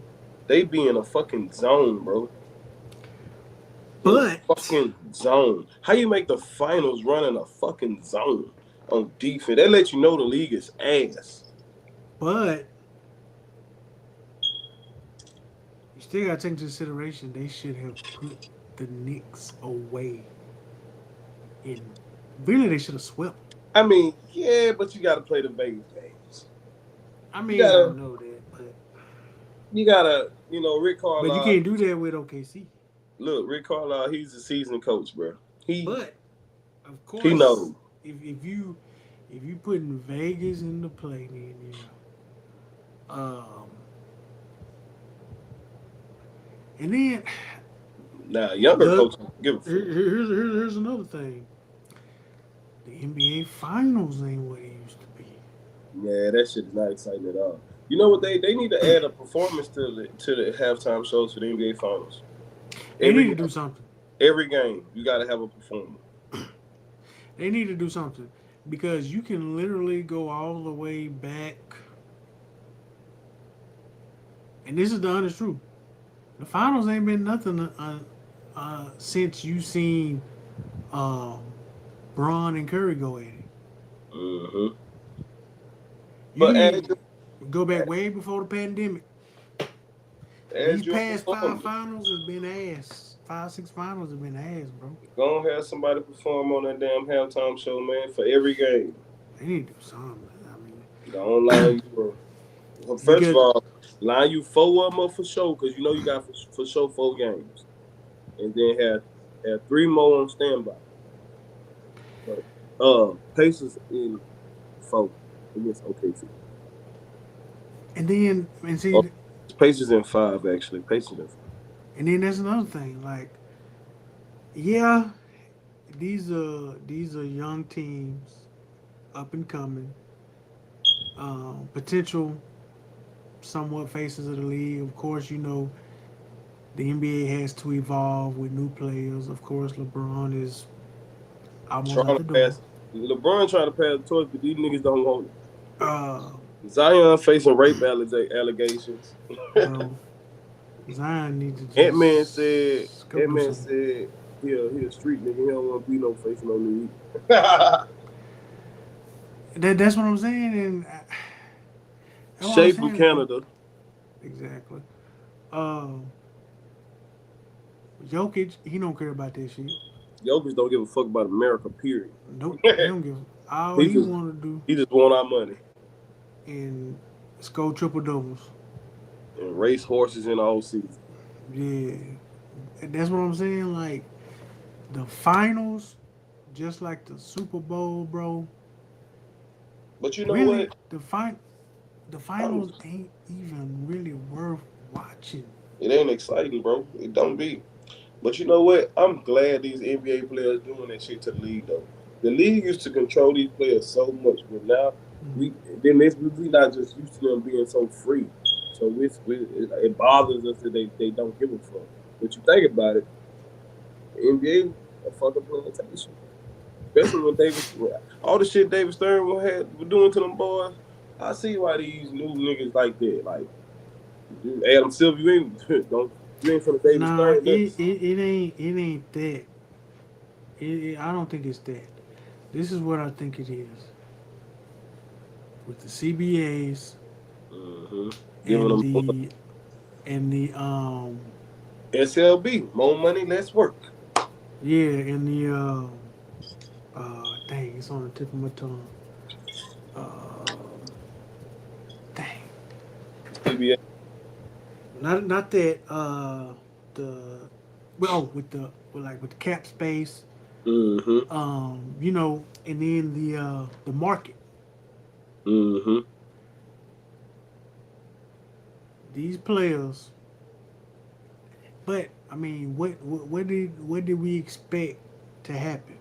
They be in a fucking zone, bro. But fucking zone. How you make the finals running a fucking zone on defense? That let you know the league is ass. But you still gotta take into consideration they should have put the Knicks away. Really, they should have swept. I mean, yeah, but you gotta play the Vegas games. I mean, I know that, but you gotta, Rick Carlisle. But you can't do that with OKC. Look, Rick Carlisle, he's a seasoned coach, bro. But of course, he knows. If you putting Vegas in the play, then and then now younger coaches give a fuck. Here's another thing. The NBA Finals ain't what it used to be. Yeah, that shit is not exciting at all. You know what they need to add a performance to the halftime shows for the NBA Finals. They need to do something. Every game, you got to have a performer. They need to do something because you can literally go all the way back, and this is the honest truth. The finals ain't been nothing since you seen uh, Braun and Curry go at it. Mm-hmm. You But can go back way before the pandemic. as These your past performer, 5 finals have been ass. 5, 6 finals have been ass, bro. go and have somebody perform on that damn halftime show, man, for every game. They need to do something. I mean, Don't line you up. Well, first of because all, line you 4 of them up for show because you know you got for show 4 games, and then have 3 more on standby. Pacers in 4 against OKC. and see, Oh, Pacers in 5 actually. Pacers in 5. and then that's another thing. Like, yeah, these are young teams, up and coming, potential somewhat faces of the league. Of course, you know the NBA has to evolve with new players. Of course, LeBron is almost out Trying the to door. pass. LeBron trying to pass the torch, but these niggas don't want it. Uh, Zion facing rape allegations. well, Zion needs to Ant-Man just said. go do Ant-Man something. said he a street nigga. He don't want to be no face no league. That's what I'm saying, and that's what I'm Shea from saying. Canada. Exactly. Uh, Jokic, he don't care about that shit. Jokic don't give a fuck about America. Period. Nope, he don't give. All he want to he just want our money do and score triple doubles. and race horses in the whole season. Yeah, that's what I'm saying. Like the finals, just like the Super Bowl, bro. But you know Really, what? the finals ain't even really worth watching. It ain't exciting, bro. It don't be. But you know what? I'm glad these NBA players doing that shit to the league though. The league used to control these players so much, but now we not just used to them being so free. So it bothers us that they don't give a fuck. But you think about it, the NBA a fucking plantation. Especially when all the shit David Stern was doing to them boys. I see why these new niggas like that. Like Adam Silver, you ain't don't you ain't from the David Nah, Stern. it ain't that. I don't think it's that. This is what I think it is. With the CBAs Mm-hmm. Giving and them the SLB, more money, less work. yeah, and the dang, it's on the tip of my tongue. Dang, CBA. not that the with the cap space, Mm-hmm. you know, and then the market. Mm-hmm. These players, but I mean, what did we expect to happen?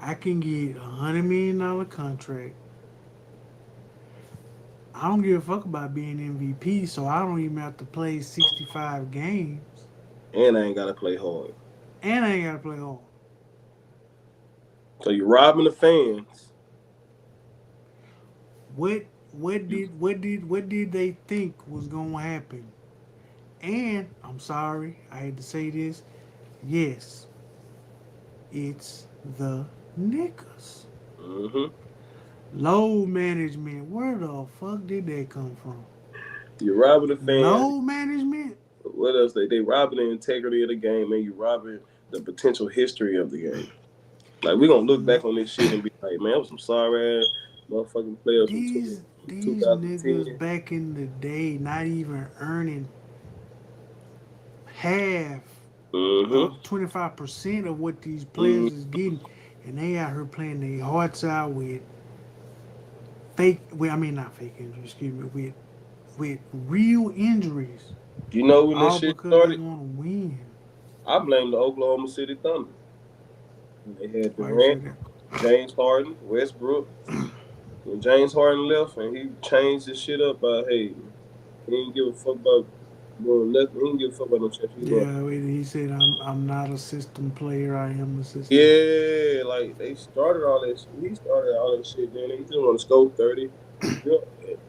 I can get $100 million contract. I don't give a fuck about being MVP, so I don't even have to play 65 games, And I ain't gotta play hard. and I ain't gotta play hard. So you're robbing the fans. What did they think was gonna happen? And I'm sorry, I had to say this. Yes, it's the niggas. Mm-hmm. Low management. Where the fuck did that come from? You're robbing the fans. Low management? What else? They robbing the integrity of the game, and you robbing the potential history of the game. Like we're gonna look back on this shit and be like, man, that was some sorry ass motherfucking players These from 2010. niggas back in the day not even earning half Mm-hmm. of 25% of what these players is getting, and they out here playing their hearts out with not fake injuries, excuse me, with real injuries. You know when this All shit because started? they want to win. I blame the Oklahoma City Thunder. They had Why you say Durant, that? James Harden, Westbrook. when James Harden left and he changed his shit up by hey, he didn't give a fuck about going left. He didn't give a fuck about no championship. Yeah, he said, I'm not a system player. I am a system. Yeah, like they started all that shit. He started all that shit. Then he just want to score 30. Yeah.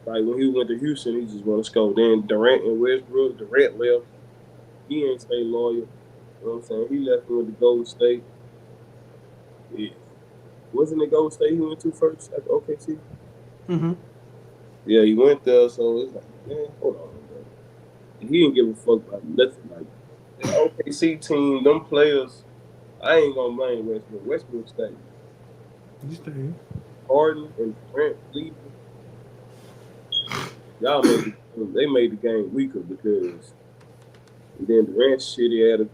Like when he went to Houston, he just want to score. Then Durant and Westbrook, Durant left. He ain't stay loyal. You know what I'm saying? He left and went to Golden State. Yeah. Wasn't it Golden State he went to first at the OKC? Mm-hmm. Yeah, he went there, so it's like, man, hold on, bro. He didn't give a fuck about nothing. Like the OKC team, them players, I ain't gonna blame Westbrook. Westbrook stayed. You stay. Harden and Durant leaving. Y'all made the game weaker because then Durant shitty at it.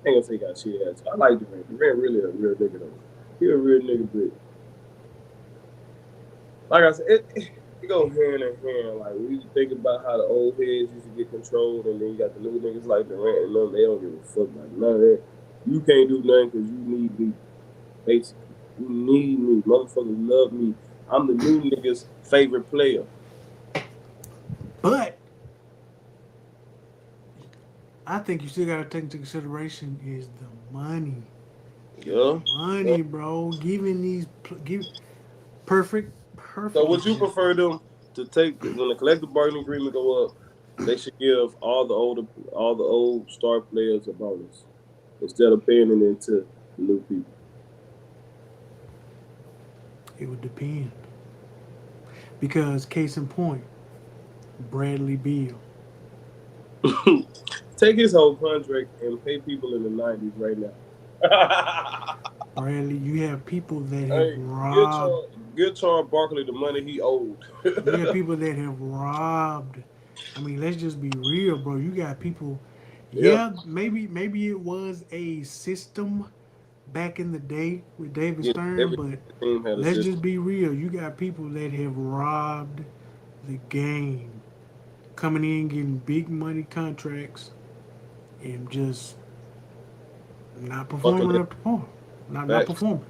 I ain't gonna say he got shitty at it. I like Durant. Durant really a real nigga though. He a real nigga, but like I said, it go hand in hand. Like when you think about how the old heads used to get controlled, and then you got the new niggas like Durant and them, they don't give a fuck about none of that. You can't do nothing because you need me. Basically, you need me. Motherfuckers love me. I'm the new nigga's favorite player. But I think you still got to take into consideration is the money. Yeah. Money, bro. Give perfect. So would you prefer them to take when the collective bargaining agreement go up? They should give all the old star players a bonus instead of paying it into new people. It would depend. Because case in point, Bradley Beal. Take his whole contract and pay people in the 90s right now. Bradley, you have people that have robbed. Give Charles Barkley the money he owed. You have people that have robbed. I mean, let's just be real, bro. You got people. Yeah, maybe it was a system back in the day with David Stern, but let's just be real. You got people that have robbed the game, coming in getting big money contracts and just not performing up to par. Not performing.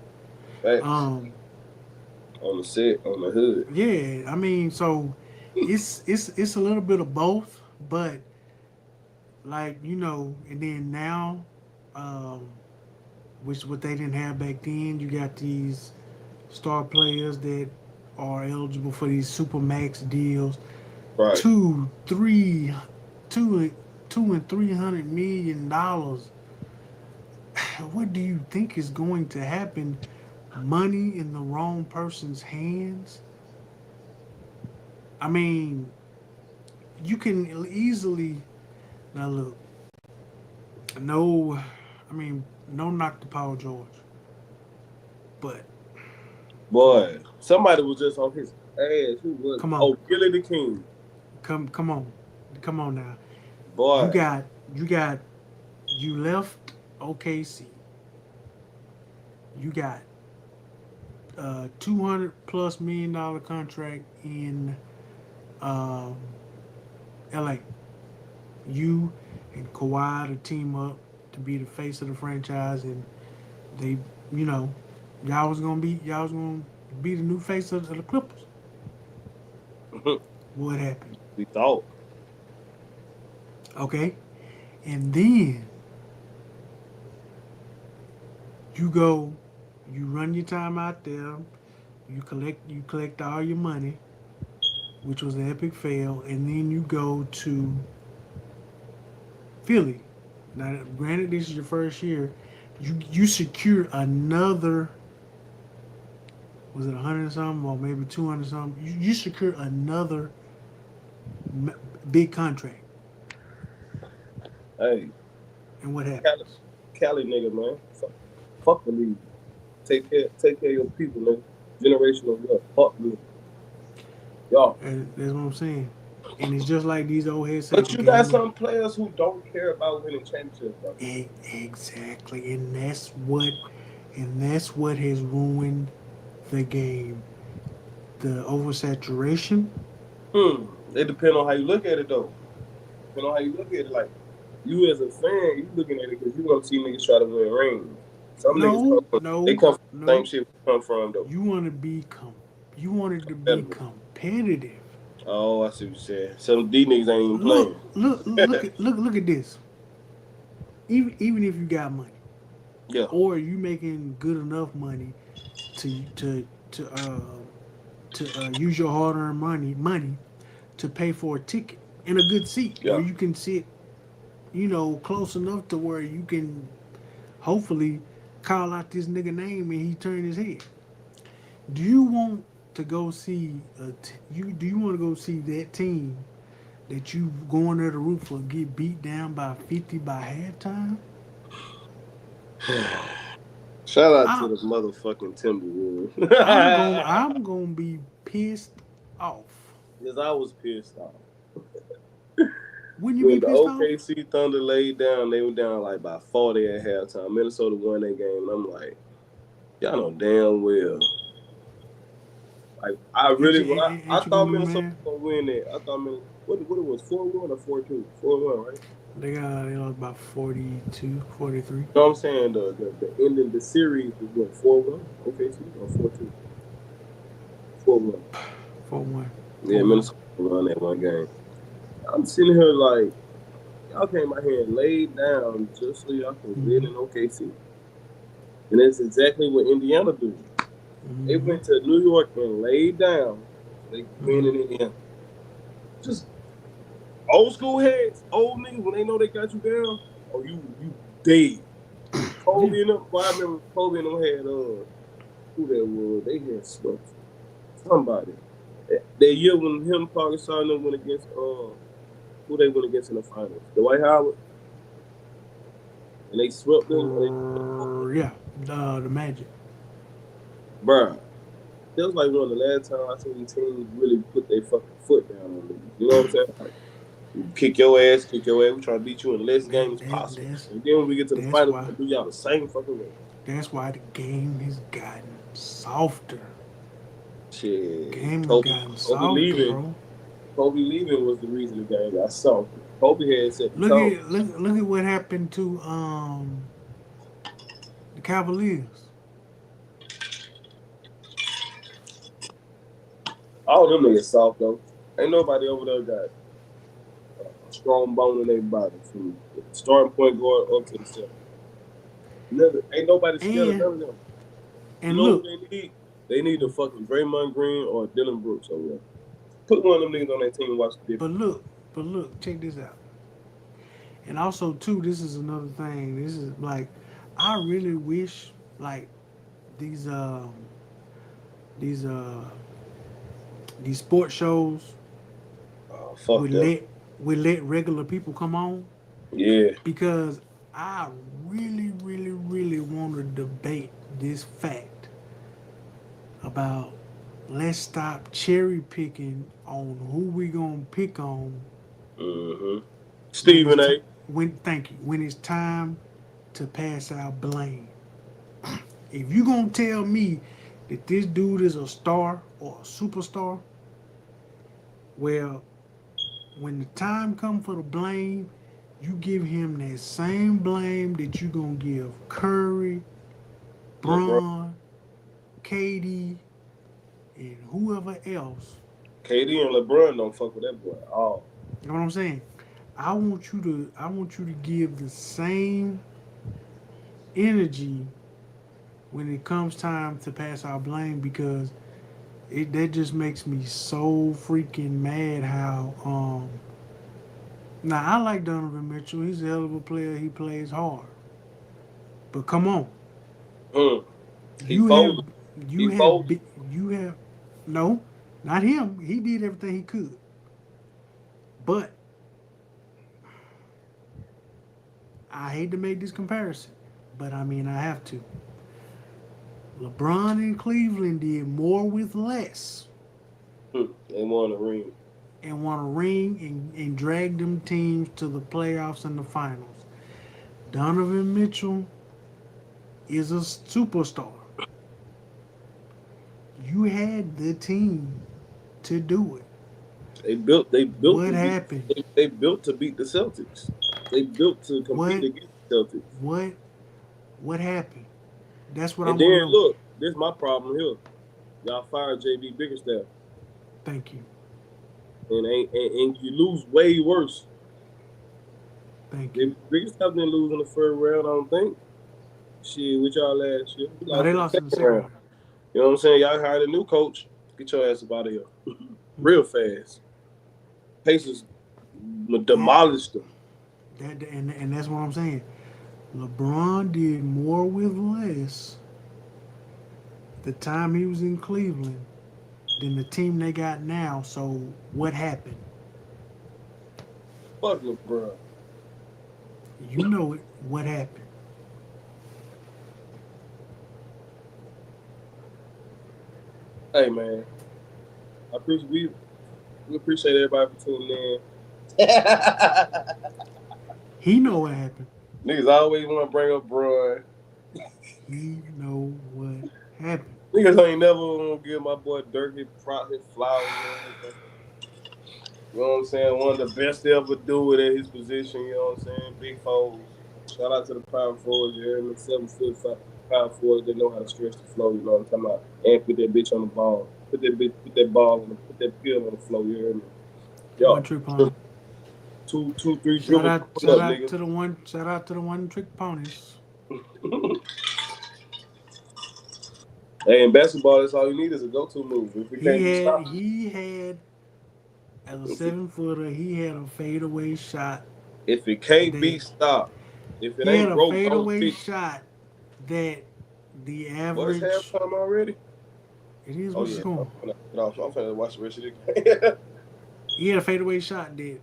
On the set, on the hood. Yeah, I mean, so it's a little bit of both, but like, you know, and then now, which what they didn't have back then, you got these star players that are eligible for these super max deals, right? $200 and $300 million. What do you think is going to happen? Money in the wrong person's hands? I mean, you can easily now look. No knock to Paul George, but boy, somebody was just on his ass. Who was? Come on. Oh, Billy the King. Come on now. Boy, you left OKC. You got $200+ million contract in LA. You and Kawhi to team up to be the face of the franchise, and they, you know, y'all was gonna be the new face of the Clippers. What happened? We thought. Okay, and then you run your time out there, you collect all your money, which was an epic fail, and then you go to Philly. Now, granted, this is your first year. You secure another, was it 100 something or maybe 200 something? You secure another big contract. Hey. And what happened? Cali nigga, man. Fuck the league. Take care of your people, man. Generational wealth. Fuck me. Y'all. And that's what I'm saying. And it's just like these old heads say. But you got some players who don't care about winning championships, bro. Exactly. And that's what has ruined the game. The oversaturation. It depends on how you look at it, though. Depends on how you look at it. Like, you as a fan, you looking at it because you want to see niggas try to win rings. Some niggas come from the same shit we come from, though. You want You wanted to be competitive. Oh, I see what you're saying. So these niggas ain't even Look, playing. look at this. Even if you got money, Yeah. or you making good enough money to to to uh use your hard-earned money to pay for a ticket in a good seat where Yeah. you can sit, close enough to where you can hopefully call out this nigga name and he turn his head. Do you want to go see you? Do you want to go see that team that you going there to root for get beat down by 50 by halftime? Shout out to I, the motherfucking Timberwolves. I'm gonna be pissed off. Because I was pissed off. Wouldn't you be When the pissed off? OKC Thunder laid down, they were down like by 40 at halftime. Minnesota won that game. I'm like, y'all know damn well. Like, I really, when I Ain't you thought gonna be Minnesota mad? was going to win that. I thought Minnesota, what it was, 4-1 or 4-2? 4-1, right? They lost about 42, 43. You know what I'm saying? The ending, the series was what, 4-1? OKC or 4-2? 4-1. 4-1. Yeah, Minnesota won that one game. I'm sitting here like, y'all came out here and laid down just so y'all can win in OKC. And that's exactly what Indiana do. They went to New York and laid down. They win in Indiana. Just old school heads, old niggas, when they know they got you down, oh, you dead. Kobe and them, well, I remember Kobe and them had, who that was? They had swept somebody. That year when him, Parker Shaw, and them went against, who they went against in the finals? Dwight Howard. And they swept them. Yeah, the Magic. Bruh, that was like one of the last time I seen teams really put their fucking foot down on them. You know what I'm saying? Like, kick your ass. We try to beat you in the less games possible. And then when we get to the finals, we do y'all the same fucking way. That's why the game has gotten softer. Shit. Game has gotten softer, bro. Kobe leaving was the reason the game got softer. Kobe had said, look at what happened to the Cavaliers. All them niggas soft though. Ain't nobody over there got a strong bone in their body from the starting point going up to the center. Ain't nobody scared of none of them. And you know look, what they need? They need the fucking Draymond Green or Dylan Brooks over there. Put one of them niggas on that team and watch the difference. But look, check this out. And also too, this is another thing. This is like, I really wish like these sports shows would let regular people come on. Yeah. Because I really, really, really want to debate this fact about let's stop cherry picking on who we gonna pick on. Mm-hmm. Stephen A. Thank you. When it's time to pass out blame. If you gonna tell me that this dude is a star or a superstar, well, when the time comes for the blame, you give him that same blame that you gonna give Curry, Bron, KD, and whoever else. KD and LeBron don't fuck with that boy at all. You know what I'm saying? I want you to give the same energy when it comes time to pass our blame, because that just makes me so freaking mad how now I like Donovan Mitchell. He's a hell of a player. He plays hard. But come on. You have no, not him. He did everything he could. But I hate to make this comparison, but I mean I have to. LeBron in Cleveland did more with less. They won a ring. And won a ring and dragged them teams to the playoffs and the finals. Donovan Mitchell is a superstar. You had the team to do it. They built. What happened? They built to beat the Celtics. They built to compete against the Celtics. What happened? That's what I'm. And then look, this is my problem here. Y'all fired JB Bickerstaff, Thank you. and you lose way worse. Thank you. Bickerstaff didn't lose in the first round, I don't think. Shit, with y'all last year. We No, they in the lost in the second second round. round. You know what I'm saying? Y'all hired a new coach. Get your ass up out of here. Real fast. Pacers demolished them. And that's what I'm saying. LeBron did more with less the time he was in Cleveland than the team they got now. So what happened? Fuck LeBron. You know it. What happened? Hey man, we appreciate everybody for tuning in. He know what happened. Niggas always want to bring up Bron. He know what happened. Niggas ain't never want to give my boy Dirk his flowers. You know what I'm saying? One of the best to ever do it at his position. You know what I'm saying? Big foes. Shout out to the power forwards. You hear me? 7 foot power forwards that know how to stretch the flow. You know what I'm talking about? And put that bitch on the ball. Put that ball on put that pill on the floor. You hear me? Yo, One trick pony. two, 3 Shout dribbles. out to the one. Shout out to the one trick ponies. Hey, in basketball, that's all you need is a go-to move. If it can't be stopped. He had as a 7-footer. He had a fadeaway shot. If it can't be stopped, if it He ain't had a broke, fadeaway shot that the average. What's halftime already? It is what's going. I'm finna watch the rest of the game. He had a fadeaway shot that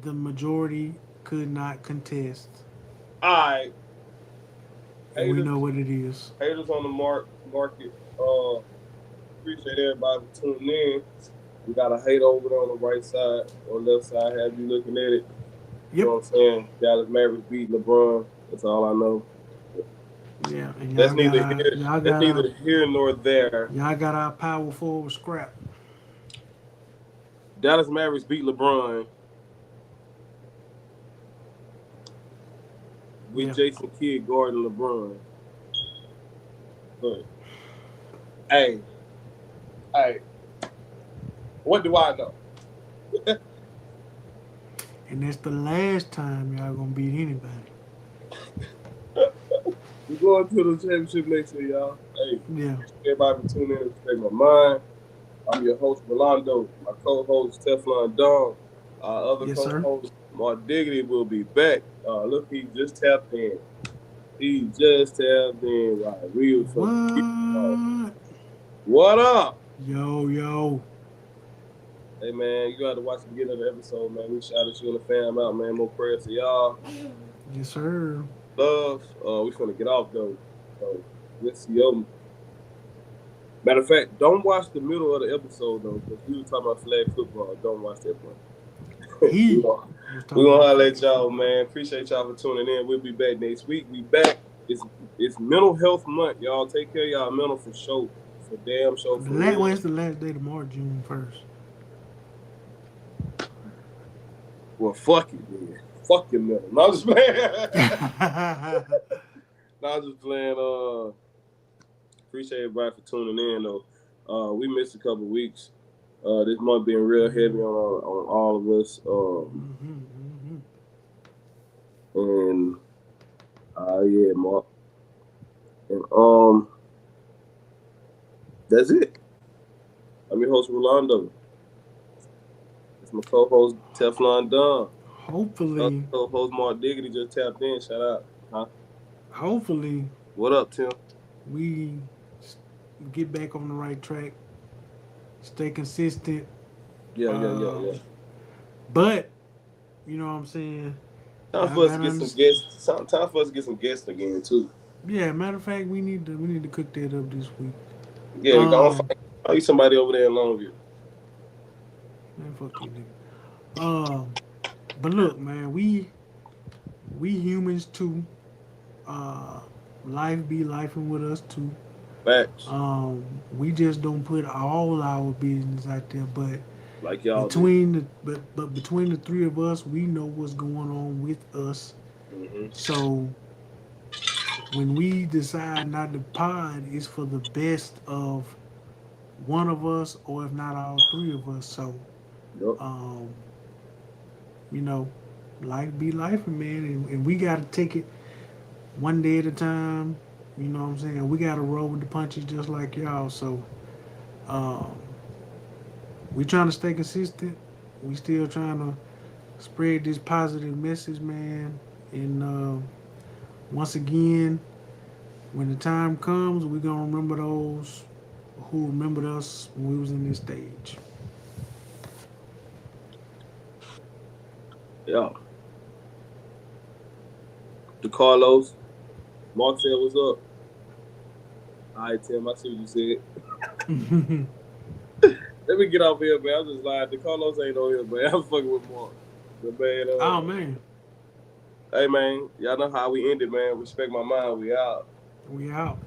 the majority could not contest. Alright. And we know what it is. Haters on the market. Appreciate everybody for tuning in. We got a hate over there on the right side, on the left side. Have you looking at it? Yep. You know what I'm saying? Dallas Mavericks beat LeBron. That's all I know. Yeah, and that's neither here nor there. Y'all got our power forward scrap. Dallas Mavericks beat LeBron with Jason Kidd guarding LeBron. But, hey, what do I know? And that's the last time y'all gonna beat anybody. We're going to the championship next year, y'all. Hey, yeah. Everybody for tuning in and respect my mind. I'm your host, Rolando. My co-host, Teflon Don. Our other co-host, Mark Diggity, will be back. Look, he just tapped in. Right? What up? Yo. Hey, man, you got to watch the beginning of the episode, man. We shouted you and the fam out, man. More prayers to y'all. Yes, sir. Love. We finna get off, though. So, let's see you. Matter of fact, don't watch the middle of the episode, though, because we were talking about flag football. Don't watch that part. We're going to holler at y'all, man. Appreciate y'all for tuning in. We'll be back next week. We back. It's Mental Health Month, y'all. Take care of y'all mental for sure. For damn sure. When's the last day of March, June 1st? Well, fuck it, man. Fuck your mental. No, I'm just playing. I'm just playing. Appreciate everybody for tuning in, though. We missed a couple weeks. This month being real heavy on all of us. And yeah, Mark. And that's it. I'm your host, Rolando. It's my co-host, Teflon Don. Hopefully. Co-host Mark Diggity just tapped in. Shout out. Huh? Hopefully. What up, Tim? We get back on the right track. Stay consistent. Yeah. But, you know what I'm saying? Time for us to get some guests. Time for us to get some guests again too. Yeah, matter of fact, we need to cook that up this week. Yeah, go find somebody over there in Longview. Man, fuck you, nigga. But look, man, we humans too. Life be lifing with us too. Facts. We just don't put all our business out there, but like y'all between the three of us, we know what's going on with us. Mm-hmm. So when we decide not to pod, it's for the best of one of us, or if not all three of us. So, Yup. um, you know, life be life, man, and we gotta take it one day at a time. You know what I'm saying? We gotta roll with the punches just like y'all. So, um, we trying to stay consistent. We still trying to spread this positive message, man. And once again, when the time comes, we're gonna remember those who remembered us when we was in this stage. Yeah. DeCarlos. Mark said, what's up? All right, Tim, I see what you said. Let me get off here, man. I'm just lying. DeCarlos ain't on here, man. I'm fucking with Mark. But, man, Oh man, hey, man, y'all know how we ended, man. Respect my mind. We out. we out.